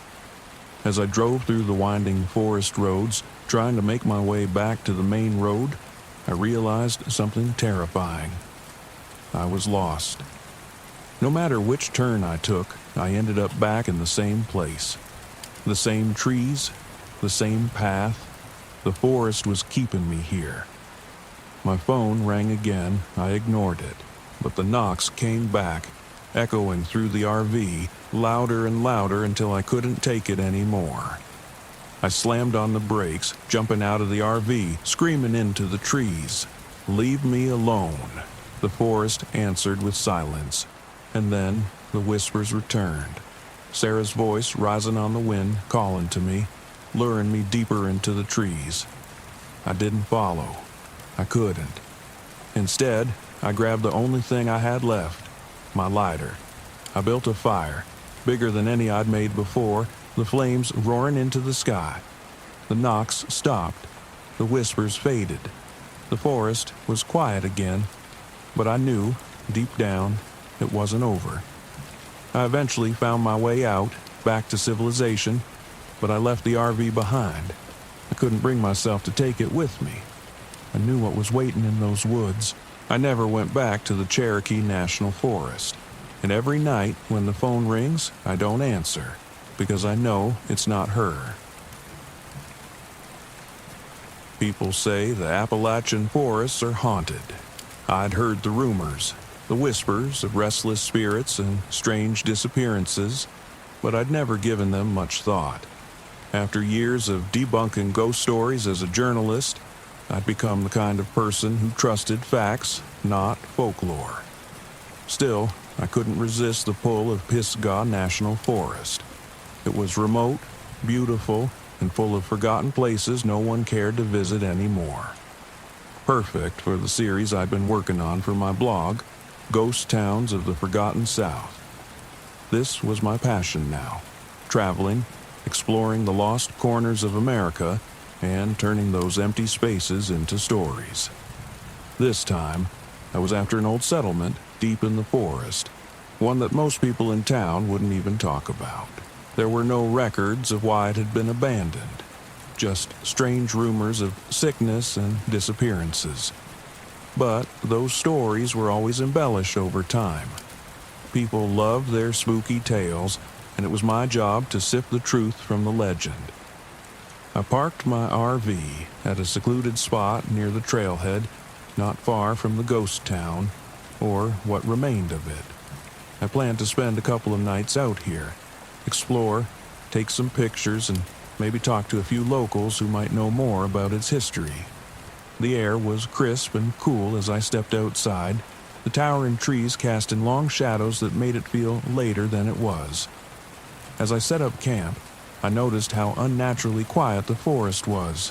As I drove through the winding forest roads, trying to make my way back to the main road, I realized something terrifying. I was lost. No matter which turn I took, I ended up back in the same place. The same trees, the same path. The forest was keeping me here. My phone rang again. I ignored it, but the knocks came back, echoing through the RV, louder and louder until I couldn't take it anymore. I slammed on the brakes, jumping out of the RV, screaming into the trees. "Leave me alone." The forest answered with silence, and then the whispers returned. Sarah's voice rising on the wind, calling to me, luring me deeper into the trees. I didn't follow. I couldn't. Instead, I grabbed the only thing I had left, my lighter. I built a fire, bigger than any I'd made before, the flames roaring into the sky. The knocks stopped. The whispers faded. The forest was quiet again, but I knew, deep down, it wasn't over. I eventually found my way out, back to civilization, but I left the RV behind. I couldn't bring myself to take it with me. I knew what was waiting in those woods. I never went back to the Cherokee National Forest. And every night when the phone rings, I don't answer, because I know it's not her. People say the Appalachian forests are haunted. I'd heard the rumors, the whispers of restless spirits and strange disappearances, but I'd never given them much thought. After years of debunking ghost stories as a journalist, I'd become the kind of person who trusted facts, not folklore. Still, I couldn't resist the pull of Pisgah National Forest. It was remote, beautiful, and full of forgotten places no one cared to visit anymore. Perfect for the series I'd been working on for my blog, Ghost Towns of the Forgotten South. This was my passion now, traveling, exploring the lost corners of America, and turning those empty spaces into stories. This time, I was after an old settlement deep in the forest, one that most people in town wouldn't even talk about. There were no records of why it had been abandoned, just strange rumors of sickness and disappearances. But those stories were always embellished over time. People loved their spooky tales, and it was my job to sift the truth from the legend. I parked my RV at a secluded spot near the trailhead, not far from the ghost town, or what remained of it. I planned to spend a couple of nights out here, explore, take some pictures, and maybe talk to a few locals who might know more about its history. The air was crisp and cool as I stepped outside, the towering trees casting long shadows that made it feel later than it was. As I set up camp, I noticed how unnaturally quiet the forest was.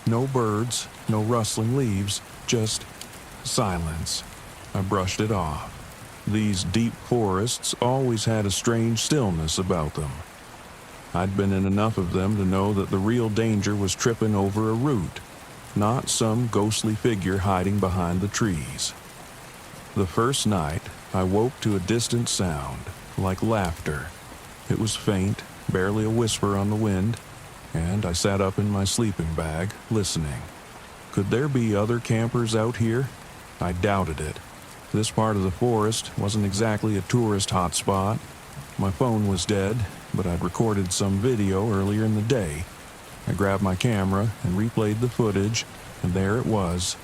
No birds, no rustling leaves, just silence. I brushed it off. These deep forests always had a strange stillness about them. I'd been in enough of them to know that the real danger was tripping over a root, not some ghostly figure hiding behind the trees. The first night, I woke to a distant sound, like laughter. It was faint, barely a whisper on the wind, and I sat up in my sleeping bag, listening. Could there be other campers out here? I doubted it. This part of the forest wasn't exactly a tourist hotspot. My phone was dead, but I'd recorded some video earlier in the day. I grabbed my camera and replayed the footage, and there it was.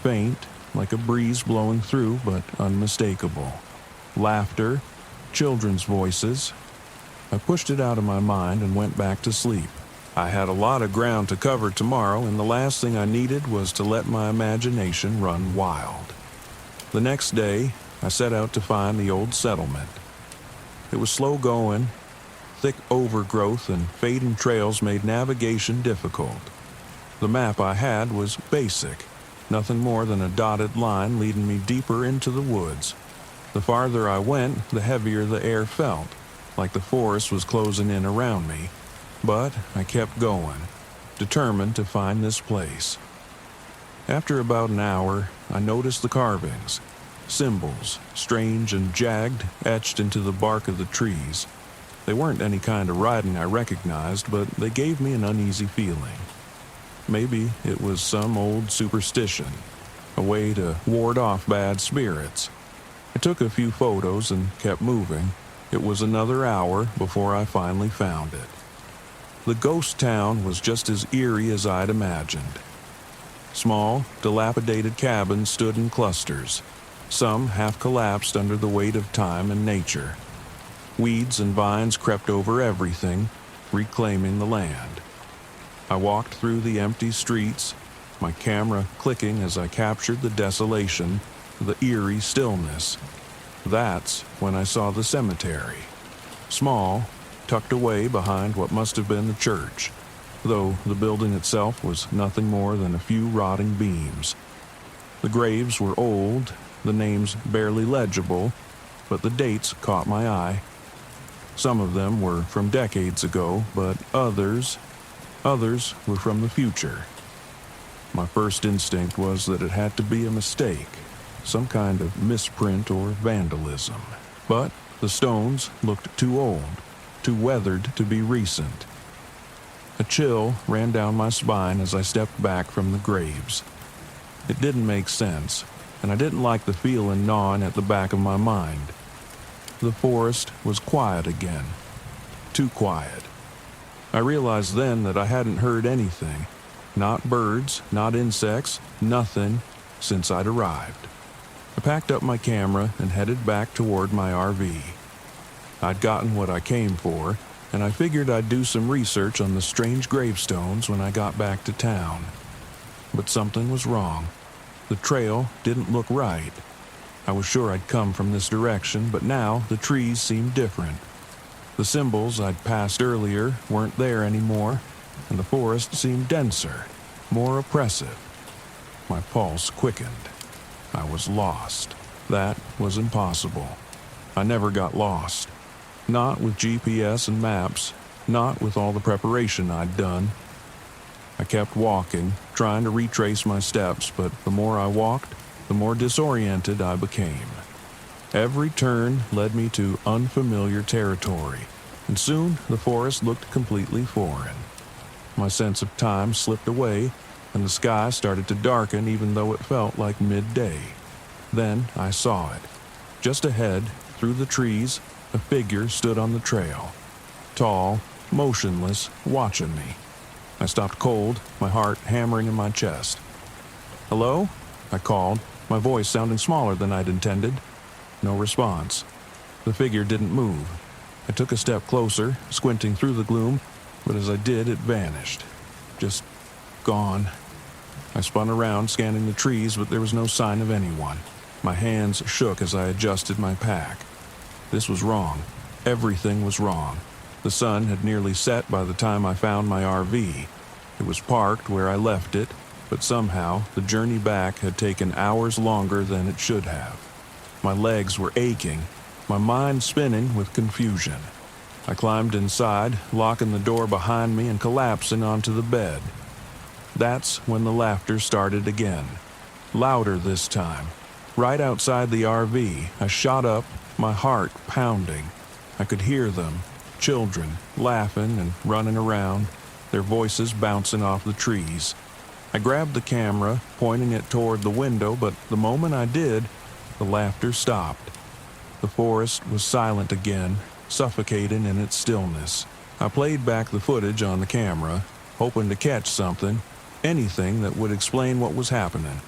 Faint, like a breeze blowing through, but unmistakable. Laughter, children's voices. I pushed it out of my mind and went back to sleep. I had a lot of ground to cover tomorrow, and the last thing I needed was to let my imagination run wild. The next day, I set out to find the old settlement. It was slow going. Thick overgrowth and fading trails made navigation difficult. The map I had was basic, nothing more than a dotted line leading me deeper into the woods. The farther I went, the heavier the air felt, like the forest was closing in around me. But I kept going, determined to find this place. After about an hour, I noticed the carvings, symbols, strange and jagged, etched into the bark of the trees. They weren't any kind of writing I recognized, but they gave me an uneasy feeling. Maybe it was some old superstition, a way to ward off bad spirits. I took a few photos and kept moving. It was another hour before I finally found it. The ghost town was just as eerie as I'd imagined. Small, dilapidated cabins stood in clusters, some half collapsed under the weight of time and nature. Weeds and vines crept over everything, reclaiming the land. I walked through the empty streets, my camera clicking as I captured the desolation, the eerie stillness. That's when I saw the cemetery. Small, tucked away behind what must have been the church, though the building itself was nothing more than a few rotting beams. The graves were old, the names barely legible, but the dates caught my eye. Some of them were from decades ago, but others were from the future. My first instinct was that it had to be a mistake, some kind of misprint or vandalism. But the stones looked too old, too weathered to be recent. A chill ran down my spine as I stepped back from the graves. It didn't make sense, and I didn't like the feeling gnawing at the back of my mind. The forest was quiet again. Too quiet. I realized then that I hadn't heard anything. Not birds, not insects, nothing since I'd arrived. I packed up my camera and headed back toward my RV. I'd gotten what I came for, and I figured I'd do some research on the strange gravestones when I got back to town. But something was wrong. The trail didn't look right. I was sure I'd come from this direction, but now the trees seemed different. The symbols I'd passed earlier weren't there anymore, and the forest seemed denser, more oppressive. My pulse quickened. I was lost. That was impossible. I never got lost. Not with GPS and maps, not with all the preparation I'd done. I kept walking, trying to retrace my steps, but the more I walked, the more disoriented I became. Every turn led me to unfamiliar territory, and soon the forest looked completely foreign. My sense of time slipped away, and the sky started to darken even though it felt like midday. Then I saw it. Just ahead, through the trees, a figure stood on the trail. Tall, motionless, watching me. I stopped cold, my heart hammering in my chest. "Hello?" I called, my voice sounding smaller than I'd intended. No response. The figure didn't move. I took a step closer, squinting through the gloom, but as I did, it vanished. Just gone. I spun around, scanning the trees, but there was no sign of anyone. My hands shook as I adjusted my pack. This was wrong. Everything was wrong. The sun had nearly set by the time I found my RV. It was parked where I left it, but somehow the journey back had taken hours longer than it should have. My legs were aching, my mind spinning with confusion. I climbed inside, locking the door behind me and collapsing onto the bed. That's when the laughter started again. Louder this time. Right outside the RV, I shot up, my heart pounding. I could hear them, children, laughing and running around, their voices bouncing off the trees. I grabbed the camera, pointing it toward the window, but the moment I did, the laughter stopped. The forest was silent again, suffocating in its stillness. I played back the footage on the camera, hoping to catch something, anything that would explain what was happening.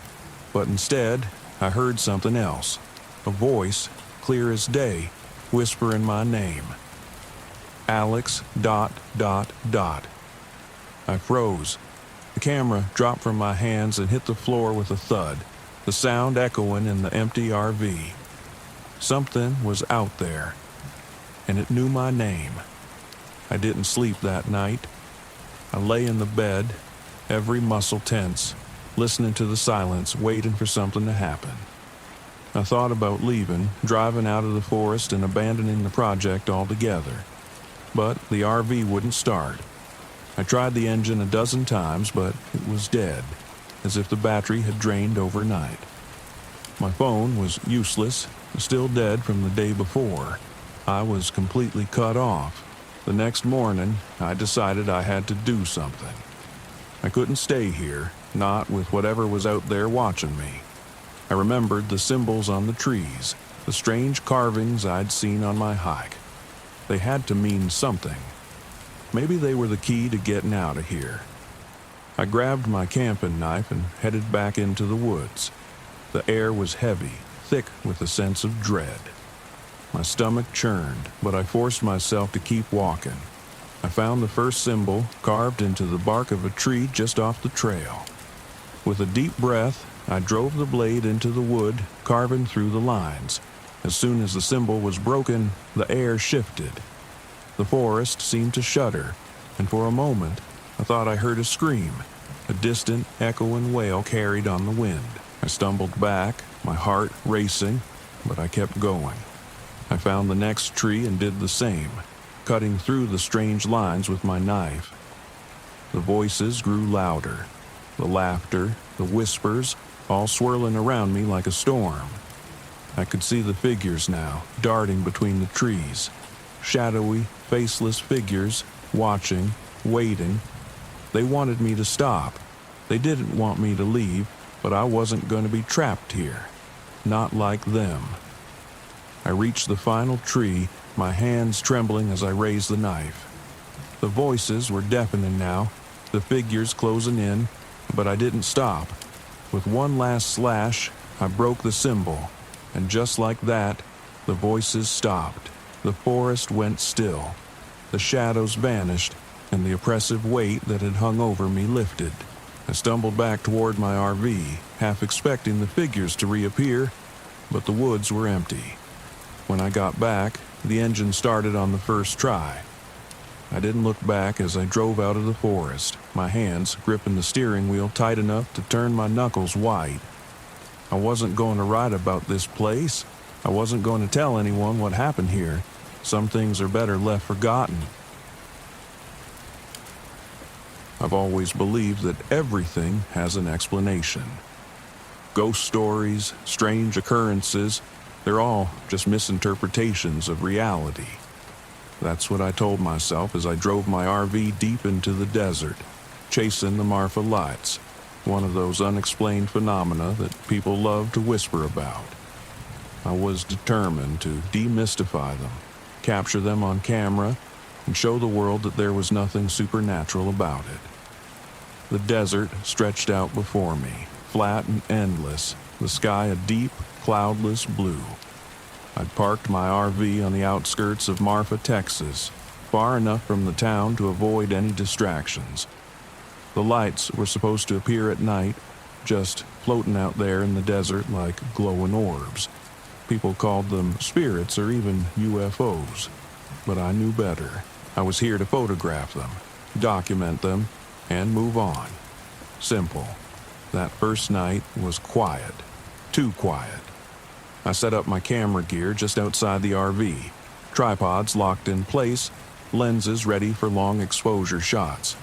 But instead, I heard something else. A voice, clear as day, whispering my name. Alex ... I froze. The camera dropped from my hands and hit the floor with a thud, the sound echoing in the empty RV. Something was out there, and it knew my name. I didn't sleep that night. I lay in the bed, every muscle tense, listening to the silence, waiting for something to happen. I thought about leaving, driving out of the forest and abandoning the project altogether. But the RV wouldn't start. I tried the engine a dozen times, but it was dead, as if the battery had drained overnight. My phone was useless, still dead from the day before. I was completely cut off. The next morning, I decided I had to do something. I couldn't stay here, not with whatever was out there watching me. I remembered the symbols on the trees, the strange carvings I'd seen on my hike. They had to mean something. Maybe they were the key to getting out of here. I grabbed my camping knife and headed back into the woods. The air was heavy, thick with a sense of dread. My stomach churned, but I forced myself to keep walking. I found the first symbol carved into the bark of a tree just off the trail. With a deep breath, I drove the blade into the wood, carving through the lines. As soon as the symbol was broken, the air shifted. The forest seemed to shudder, and for a moment, I thought I heard a scream, a distant, echoing wail carried on the wind. I stumbled back, my heart racing, but I kept going. I found the next tree and did the same, cutting through the strange lines with my knife. The voices grew louder, the laughter, the whispers, all swirling around me like a storm. I could see the figures now, darting between the trees. Shadowy, faceless figures, watching, waiting. They wanted me to stop. They didn't want me to leave, but I wasn't going to be trapped here. Not like them. I reached the final tree, my hands trembling as I raised the knife. The voices were deafening now, the figures closing in, but I didn't stop. With one last slash, I broke the symbol, and just like that, the voices stopped. The forest went still. The shadows vanished, and the oppressive weight that had hung over me lifted. I stumbled back toward my RV, half expecting the figures to reappear, but the woods were empty. When I got back, the engine started on the first try. I didn't look back as I drove out of the forest, my hands gripping the steering wheel tight enough to turn my knuckles white. I wasn't going to write about this place. I wasn't going to tell anyone what happened here. Some things are better left forgotten. I've always believed that everything has an explanation. Ghost stories, strange occurrences, they're all just misinterpretations of reality. That's what I told myself as I drove my RV deep into the desert, chasing the Marfa lights, one of those unexplained phenomena that people love to whisper about. I was determined to demystify them, capture them on camera, and show the world that there was nothing supernatural about it. The desert stretched out before me, flat and endless, the sky a deep, cloudless blue. I'd parked my RV on the outskirts of Marfa, Texas, far enough from the town to avoid any distractions. The lights were supposed to appear at night, just floating out there in the desert like glowing orbs. People called them spirits or even UFOs, but I knew better. I was here to photograph them, document them, and move on. Simple. That first night was quiet. Too quiet. I set up my camera gear just outside the RV, tripods locked in place, lenses ready for long exposure shots.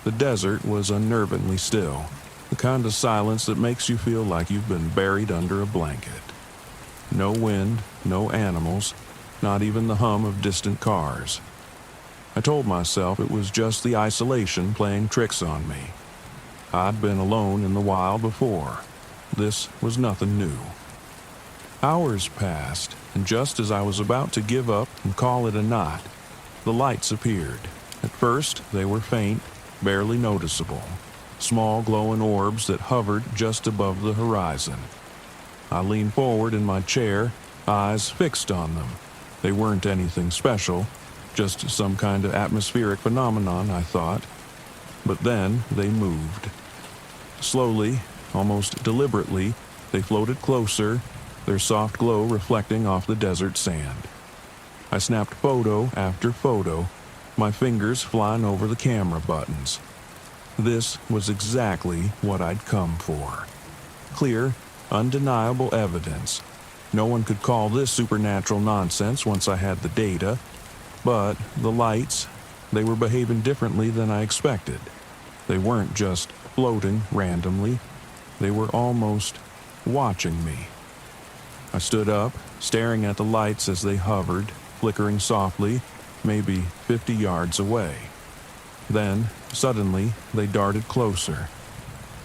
The desert was unnervingly still, the kind of silence that makes you feel like you've been buried under a blanket. No wind, no animals, not even the hum of distant cars. I told myself it was just the isolation playing tricks on me. I'd been alone in the wild before. This was nothing new. Hours passed, and just as I was about to give up and call it a night, the lights appeared. At first, they were faint, barely noticeable, small glowing orbs that hovered just above the horizon. I leaned forward in my chair, eyes fixed on them. They weren't anything special, just some kind of atmospheric phenomenon, I thought. But then they moved. Slowly, almost deliberately, they floated closer, their soft glow reflecting off the desert sand. I snapped photo after photo, my fingers flying over the camera buttons. This was exactly what I'd come for. Clear, undeniable evidence. No one could call this supernatural nonsense once I had the data. But the lights, they were behaving differently than I expected. They weren't just floating randomly. They were almost watching me. I stood up, staring at the lights as they hovered, flickering softly, maybe 50 yards away. Then, suddenly, they darted closer.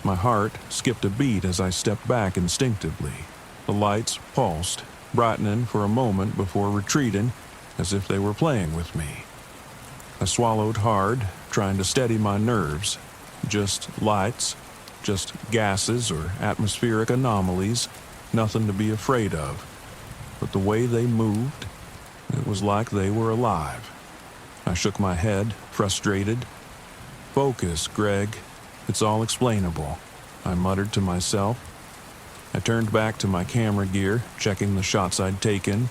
My heart skipped a beat as I stepped back instinctively. The lights pulsed, brightening for a moment before retreating, as if they were playing with me. I swallowed hard, trying to steady my nerves. Just lights, just gases or atmospheric anomalies, nothing to be afraid of. But the way they moved, it was like they were alive. I shook my head, frustrated. "Focus, Greg. It's all explainable," I muttered to myself. I turned back to my camera gear, checking the shots I'd taken.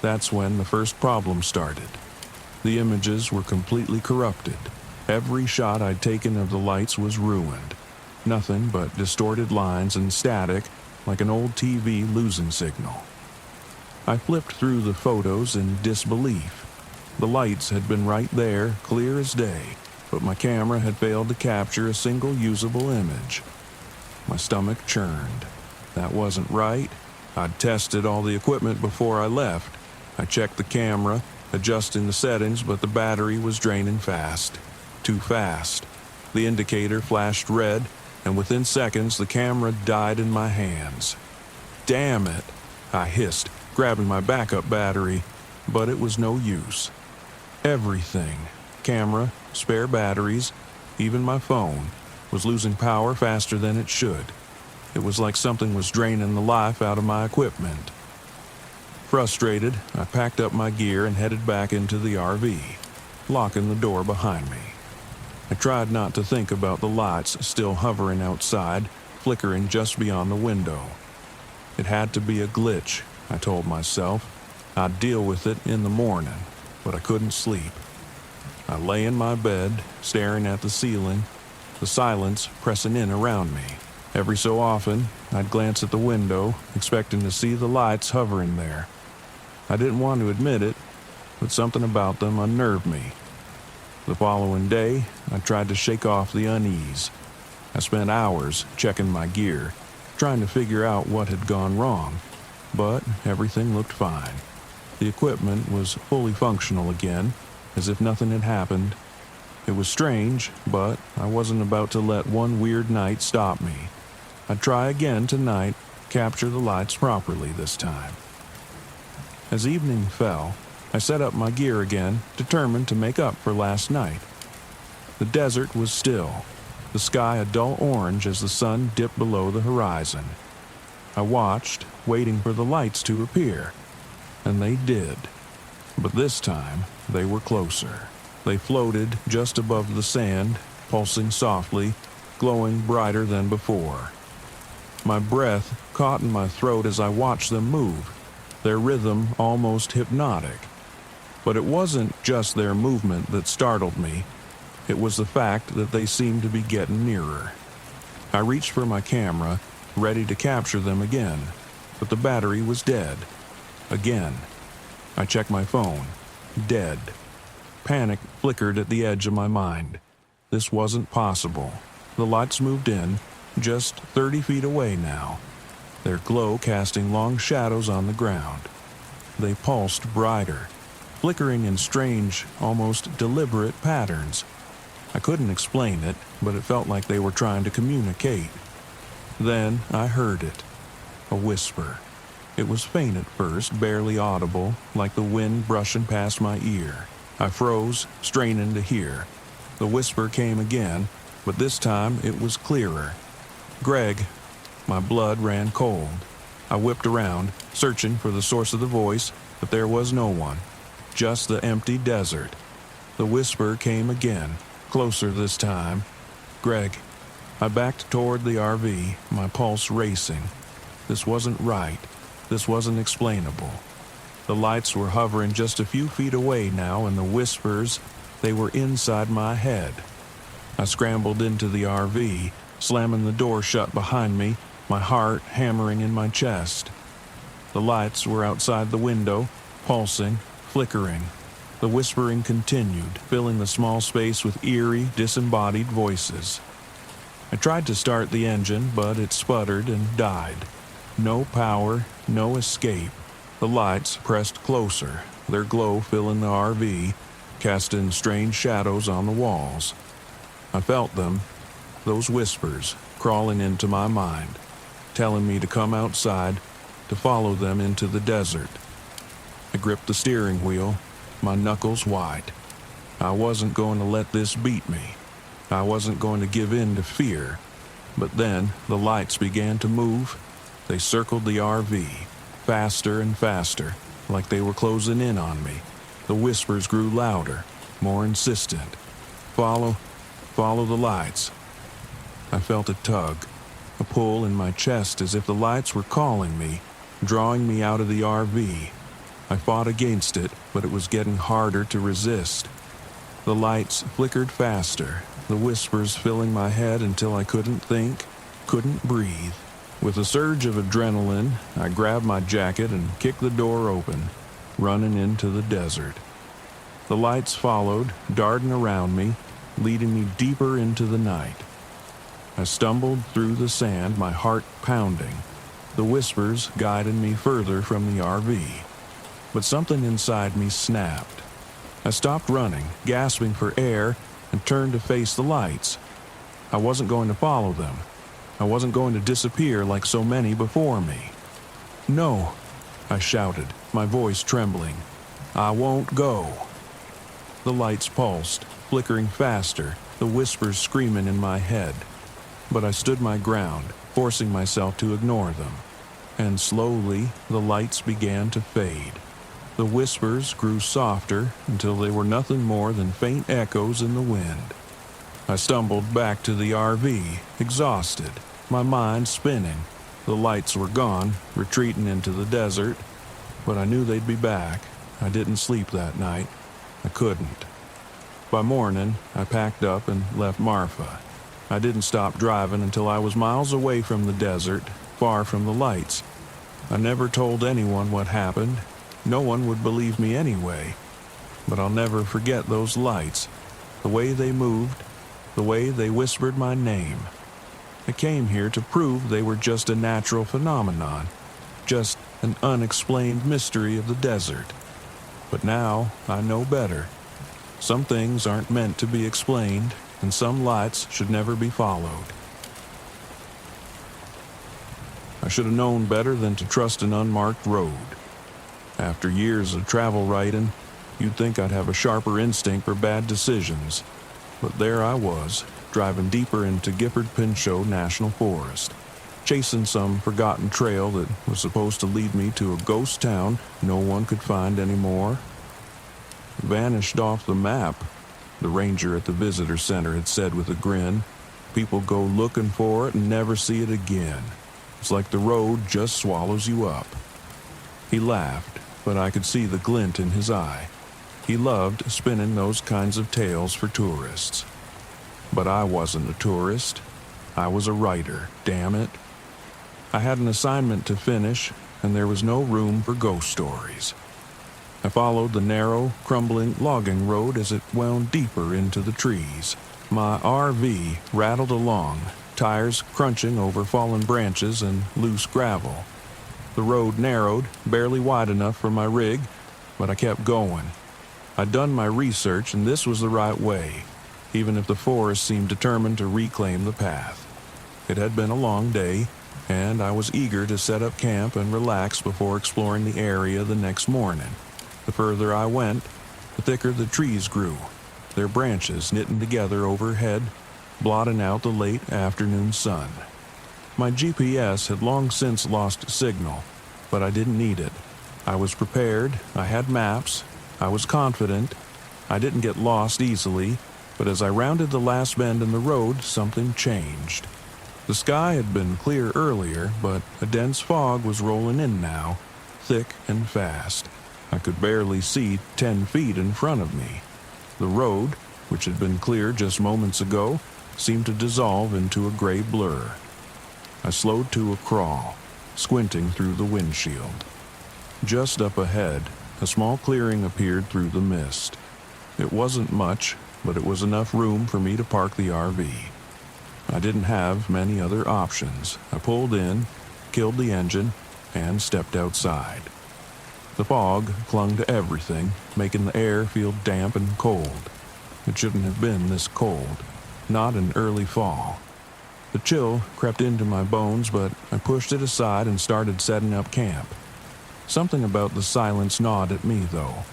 That's when the first problem started. The images were completely corrupted. Every shot I'd taken of the lights was ruined. Nothing but distorted lines and static, like an old TV losing signal. I flipped through the photos in disbelief. The lights had been right there, clear as day, but my camera had failed to capture a single usable image. My stomach churned. That wasn't right. I'd tested all the equipment before I left. I checked the camera, adjusting the settings, but the battery was draining fast. Too fast. The indicator flashed red, and within seconds the camera died in my hands. "Damn it," I hissed, grabbing my backup battery, but it was no use. Everything, camera, spare batteries, even my phone, was losing power faster than it should. It was like something was draining the life out of my equipment. Frustrated, I packed up my gear and headed back into the RV, locking the door behind me. I tried not to think about the lights still hovering outside, flickering just beyond the window. It had to be a glitch, I told myself. I'd deal with it in the morning, but I couldn't sleep. I lay in my bed, staring at the ceiling, the silence pressing in around me. Every so often, I'd glance at the window, expecting to see the lights hovering there. I didn't want to admit it, but something about them unnerved me. The following day, I tried to shake off the unease. I spent hours checking my gear, trying to figure out what had gone wrong, but everything looked fine. The equipment was fully functional again, as if nothing had happened. It was strange, but I wasn't about to let one weird night stop me. I'd try again tonight, capture the lights properly this time. As evening fell, I set up my gear again, determined to make up for last night. The desert was still, the sky a dull orange as the sun dipped below the horizon. I watched, waiting for the lights to appear, and they did. But this time, they were closer. They floated just above the sand, pulsing softly, glowing brighter than before. My breath caught in my throat as I watched them move, their rhythm almost hypnotic. But it wasn't just their movement that startled me. It was the fact that they seemed to be getting nearer. I reached for my camera, ready to capture them again, but the battery was dead. Again. I checked my phone. Dead. panic flickered at the edge of my mind. This wasn't possible. The lights moved in, just 30 feet away now, their glow casting long shadows on the ground. They pulsed brighter, flickering in strange, almost deliberate patterns. I couldn't explain it, but it felt like they were trying to communicate. Then I heard it, a whisper. It was faint at first, barely audible, like the wind brushing past my ear. I froze, straining to hear. The whisper came again, but this time it was clearer. "Greg." My blood ran cold. I whipped around, searching for the source of the voice, but there was no one. Just the empty desert. The whisper came again, closer this time. "Greg." I backed toward the RV, my pulse racing. This wasn't right. This wasn't explainable. The lights were hovering just a few feet away now, and the whispers, they were inside my head. I scrambled into the RV, slamming the door shut behind me, my heart hammering in my chest. The lights were outside the window, pulsing, flickering. The whispering continued, filling the small space with eerie, disembodied voices. I tried to start the engine, but it sputtered and died. No power, no escape. The lights pressed closer, their glow filling the RV, casting strange shadows on the walls. I felt them, those whispers, crawling into my mind, telling me to come outside, to follow them into the desert. I gripped the steering wheel, my knuckles white. I wasn't going to let this beat me. I wasn't going to give in to fear. But then the lights began to move. They circled the RV, faster and faster, like they were closing in on me. The whispers grew louder, more insistent. Follow the lights." I felt a tug, a pull in my chest as if the lights were calling me, drawing me out of the RV. I fought against it, but it was getting harder to resist. The lights flickered faster, the whispers filling my head until I couldn't think, couldn't breathe. With a surge of adrenaline, I grabbed my jacket and kicked the door open, running into the desert. The lights followed, darting around me, leading me deeper into the night. I stumbled through the sand, my heart pounding, the whispers guiding me further from the RV. But something inside me snapped. I stopped running, gasping for air, and turned to face the lights. I wasn't going to follow them. I wasn't going to disappear like so many before me. "No," I shouted, my voice trembling. "I won't go." The lights pulsed, flickering faster, the whispers screaming in my head. But I stood my ground, forcing myself to ignore them. And slowly, the lights began to fade. The whispers grew softer until they were nothing more than faint echoes in the wind. I stumbled back to the RV, exhausted, my mind spinning. The lights were gone, retreating into the desert, but I knew they'd be back. I didn't sleep that night. I couldn't. By morning, I packed up and left Marfa. I didn't stop driving until I was miles away from the desert, far from the lights. I never told anyone what happened. No one would believe me anyway. But I'll never forget those lights, the way they moved, the way they whispered my name. I came here to prove they were just a natural phenomenon, just an unexplained mystery of the desert. But now I know better. Some things aren't meant to be explained, and some lights should never be followed. I should have known better than to trust an unmarked road. After years of travel writing, you'd think I'd have a sharper instinct for bad decisions. But there I was, driving deeper into Gifford Pinchot National Forest, chasing some forgotten trail that was supposed to lead me to a ghost town no one could find anymore. "Vanished off the map," the ranger at the visitor center had said with a grin. "People go looking for it and never see it again. It's like the road just swallows you up." He laughed, but I could see the glint in his eye. He loved spinning those kinds of tales for tourists. But I wasn't a tourist. I was a writer, damn it. I had an assignment to finish, and there was no room for ghost stories. I followed the narrow, crumbling logging road as it wound deeper into the trees. My RV rattled along, tires crunching over fallen branches and loose gravel. The road narrowed, barely wide enough for my rig, but I kept going. I'd done my research, and this was the right way, even if the forest seemed determined to reclaim the path. It had been a long day, and I was eager to set up camp and relax before exploring the area the next morning. The further I went, the thicker the trees grew, their branches knitting together overhead, blotting out the late afternoon sun. My GPS had long since lost signal, but I didn't need it. I was prepared, I had maps, I was confident. I didn't get lost easily, but as I rounded the last bend in the road, something changed. The sky had been clear earlier, but a dense fog was rolling in now, thick and fast. I could barely see 10 feet in front of me. The road, which had been clear just moments ago, seemed to dissolve into a gray blur. I slowed to a crawl, squinting through the windshield. Just up ahead, a small clearing appeared through the mist. It wasn't much, but it was enough room for me to park the RV. I didn't have many other options. I pulled in, killed the engine, and stepped outside. The fog clung to everything, making the air feel damp and cold. It shouldn't have been this cold, not in early fall. The chill crept into my bones, but I pushed it aside and started setting up camp. Something about the silence gnawed at me, though.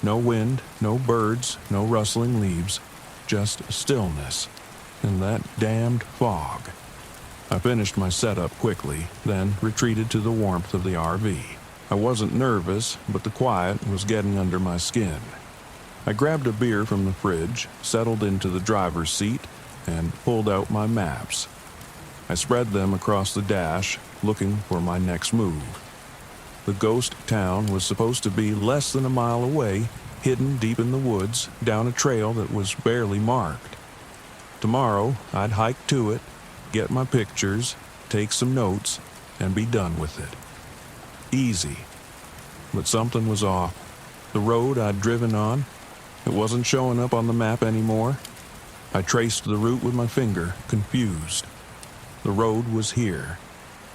No wind, no birds, no rustling leaves, just stillness, and that damned fog. I finished my setup quickly, then retreated to the warmth of the RV. I wasn't nervous, but the quiet was getting under my skin. I grabbed a beer from the fridge, settled into the driver's seat, and pulled out my maps. I spread them across the dash, looking for my next move. The ghost town was supposed to be less than a mile away, hidden deep in the woods, down a trail that was barely marked. Tomorrow, I'd hike to it, get my pictures, take some notes, and be done with it. Easy. But something was off. The road I'd driven on, it wasn't showing up on the map anymore. I traced the route with my finger, confused. The road was here.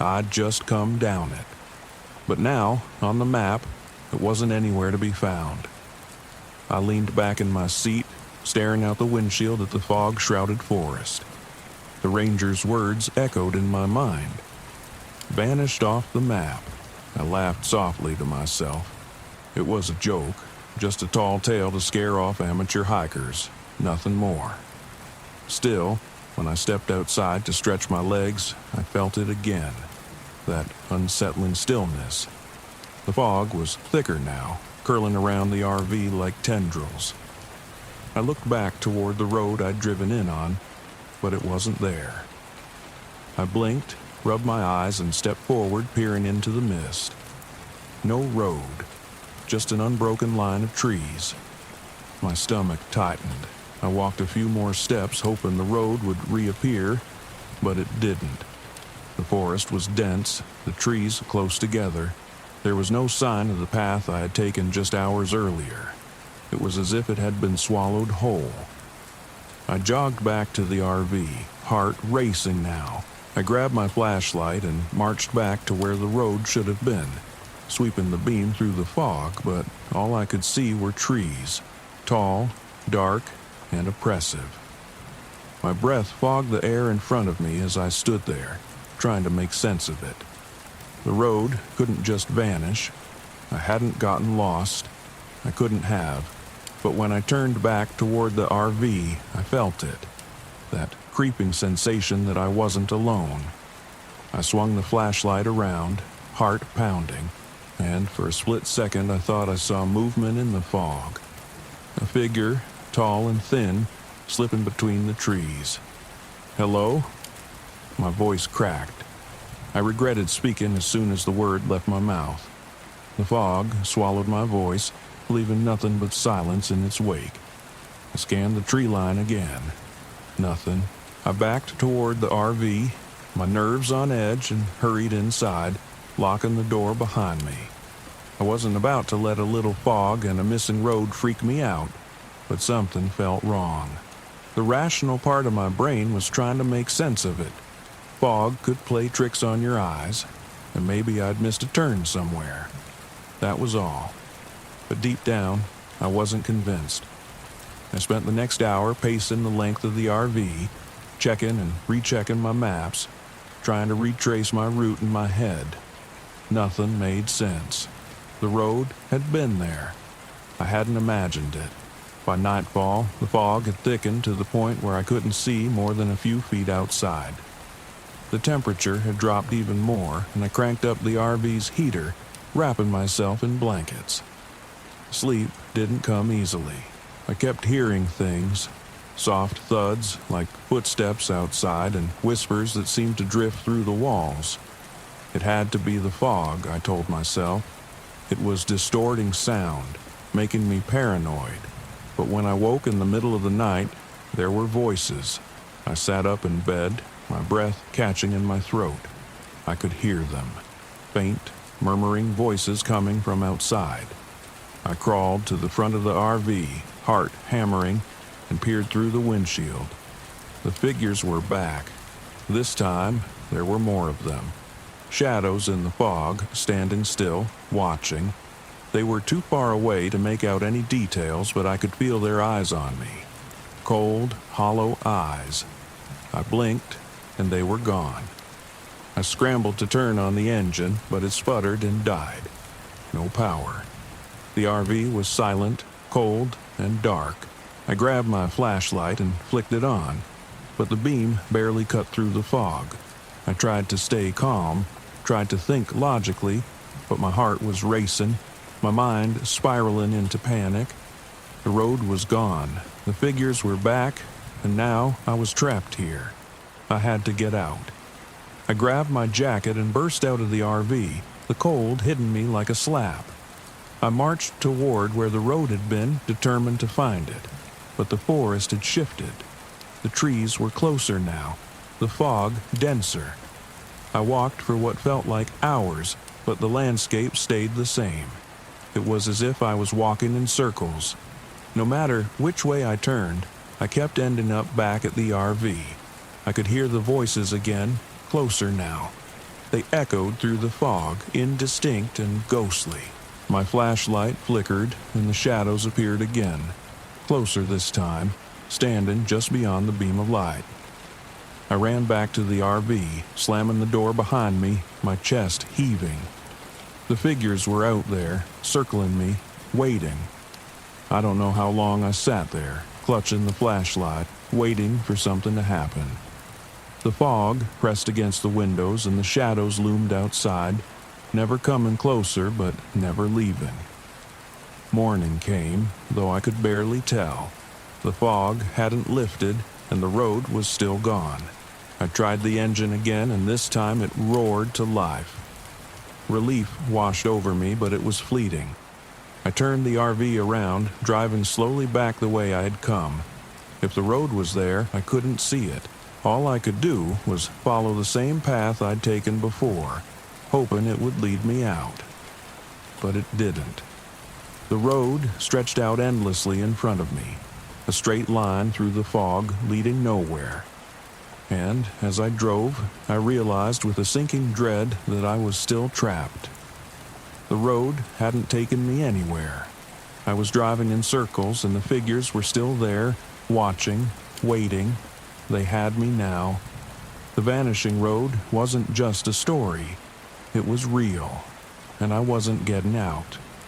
I'd just come down it. But now, on the map, it wasn't anywhere to be found. I leaned back in my seat, staring out the windshield at the fog-shrouded forest. The ranger's words echoed in my mind. Vanished off the map. I laughed softly to myself. It was a joke, just a tall tale to scare off amateur hikers, nothing more. Still, when I stepped outside to stretch my legs, I felt it again. That unsettling stillness. The fog was thicker now, curling around the RV like tendrils. I looked back toward the road I'd driven in on, but it wasn't there. I blinked, rubbed my eyes, and stepped forward, peering into the mist. No road, just an unbroken line of trees. My stomach tightened. I walked a few more steps, hoping the road would reappear, but it didn't. The forest was dense, the trees close together. There was no sign of the path I had taken just hours earlier. It was as if it had been swallowed whole. I jogged back to the RV, heart racing now. I grabbed my flashlight and marched back to where the road should have been, sweeping the beam through the fog, but all I could see were trees, tall, dark, and oppressive. My breath fogged the air in front of me as I stood there, trying to make sense of it. The road couldn't just vanish. I hadn't gotten lost. I couldn't have. But when I turned back toward the RV, I felt it. That creeping sensation that I wasn't alone. I swung the flashlight around, heart pounding, and for a split second I thought I saw movement in the fog. A figure, tall and thin, slipping between the trees. "Hello?" My voice cracked. I regretted speaking as soon as the word left my mouth. The fog swallowed my voice, leaving nothing but silence in its wake. I scanned the tree line again. Nothing. I backed toward the RV, my nerves on edge, and hurried inside, locking the door behind me. I I wasn't about to let a little fog and a missing road freak me out, but something felt wrong. The rational part of my brain was trying to make sense of it. Fog could play tricks on your eyes, and maybe I'd missed a turn somewhere. That was all. But deep down, I wasn't convinced. I spent the next hour pacing the length of the RV, checking and rechecking my maps, trying to retrace my route in my head. Nothing made sense. The road had been there. I hadn't imagined it. By nightfall, the fog had thickened to the point where I couldn't see more than a few feet outside. The temperature had dropped even more, and I cranked up the RV's heater, wrapping myself in blankets. Sleep didn't come easily. I kept hearing things, soft thuds like footsteps outside and whispers that seemed to drift through the walls. It had to be the fog, I told myself. It was distorting sound, making me paranoid. But when I woke in the middle of the night, there were voices. I sat up in bed, my breath catching in my throat. I could hear them, faint, murmuring voices coming from outside. I crawled to the front of the RV, heart hammering, and peered through the windshield. The figures were back. This time, there were more of them. Shadows in the fog, standing still, watching. They were too far away to make out any details, but I could feel their eyes on me. Cold, hollow eyes. I blinked, and they were gone. I scrambled to turn on the engine, but it sputtered and died. No power. The RV was silent, cold, and dark. I grabbed my flashlight and flicked it on, but the beam barely cut through the fog. I tried to stay calm, tried to think logically, but my heart was racing, my mind spiraling into panic. The road was gone, the figures were back, and now I was trapped here. I had to get out. I grabbed my jacket and burst out of the RV, the cold hitting me like a slap. I marched toward where the road had been, determined to find it, but the forest had shifted. The trees were closer now, the fog denser. I walked for what felt like hours, but the landscape stayed the same. It was as if I was walking in circles. No matter which way I turned, I kept ending up back at the RV. I could hear the voices again, closer now. They echoed through the fog, indistinct and ghostly. My flashlight flickered, and the shadows appeared again. Closer this time, standing just beyond the beam of light. I ran back to the RV, slamming the door behind me, my chest heaving. The figures were out there, circling me, waiting. I don't know how long I sat there, clutching the flashlight, waiting for something to happen. The fog pressed against the windows and the shadows loomed outside, never coming closer but never leaving. Morning came, though I could barely tell. The fog hadn't lifted and the road was still gone. I tried the engine again, and this time it roared to life. Relief washed over me, but it was fleeting. I turned the RV around, driving slowly back the way I had come. If the road was there, I couldn't see it. All I could do was follow the same path I'd taken before, hoping it would lead me out. But it didn't. The road stretched out endlessly in front of me, a straight line through the fog leading nowhere. And as I drove, I realized with a sinking dread that I was still trapped. The road hadn't taken me anywhere. I was driving in circles and the figures were still there, watching, waiting. They had me now. The vanishing road wasn't just a story. It was real, and I wasn't getting out.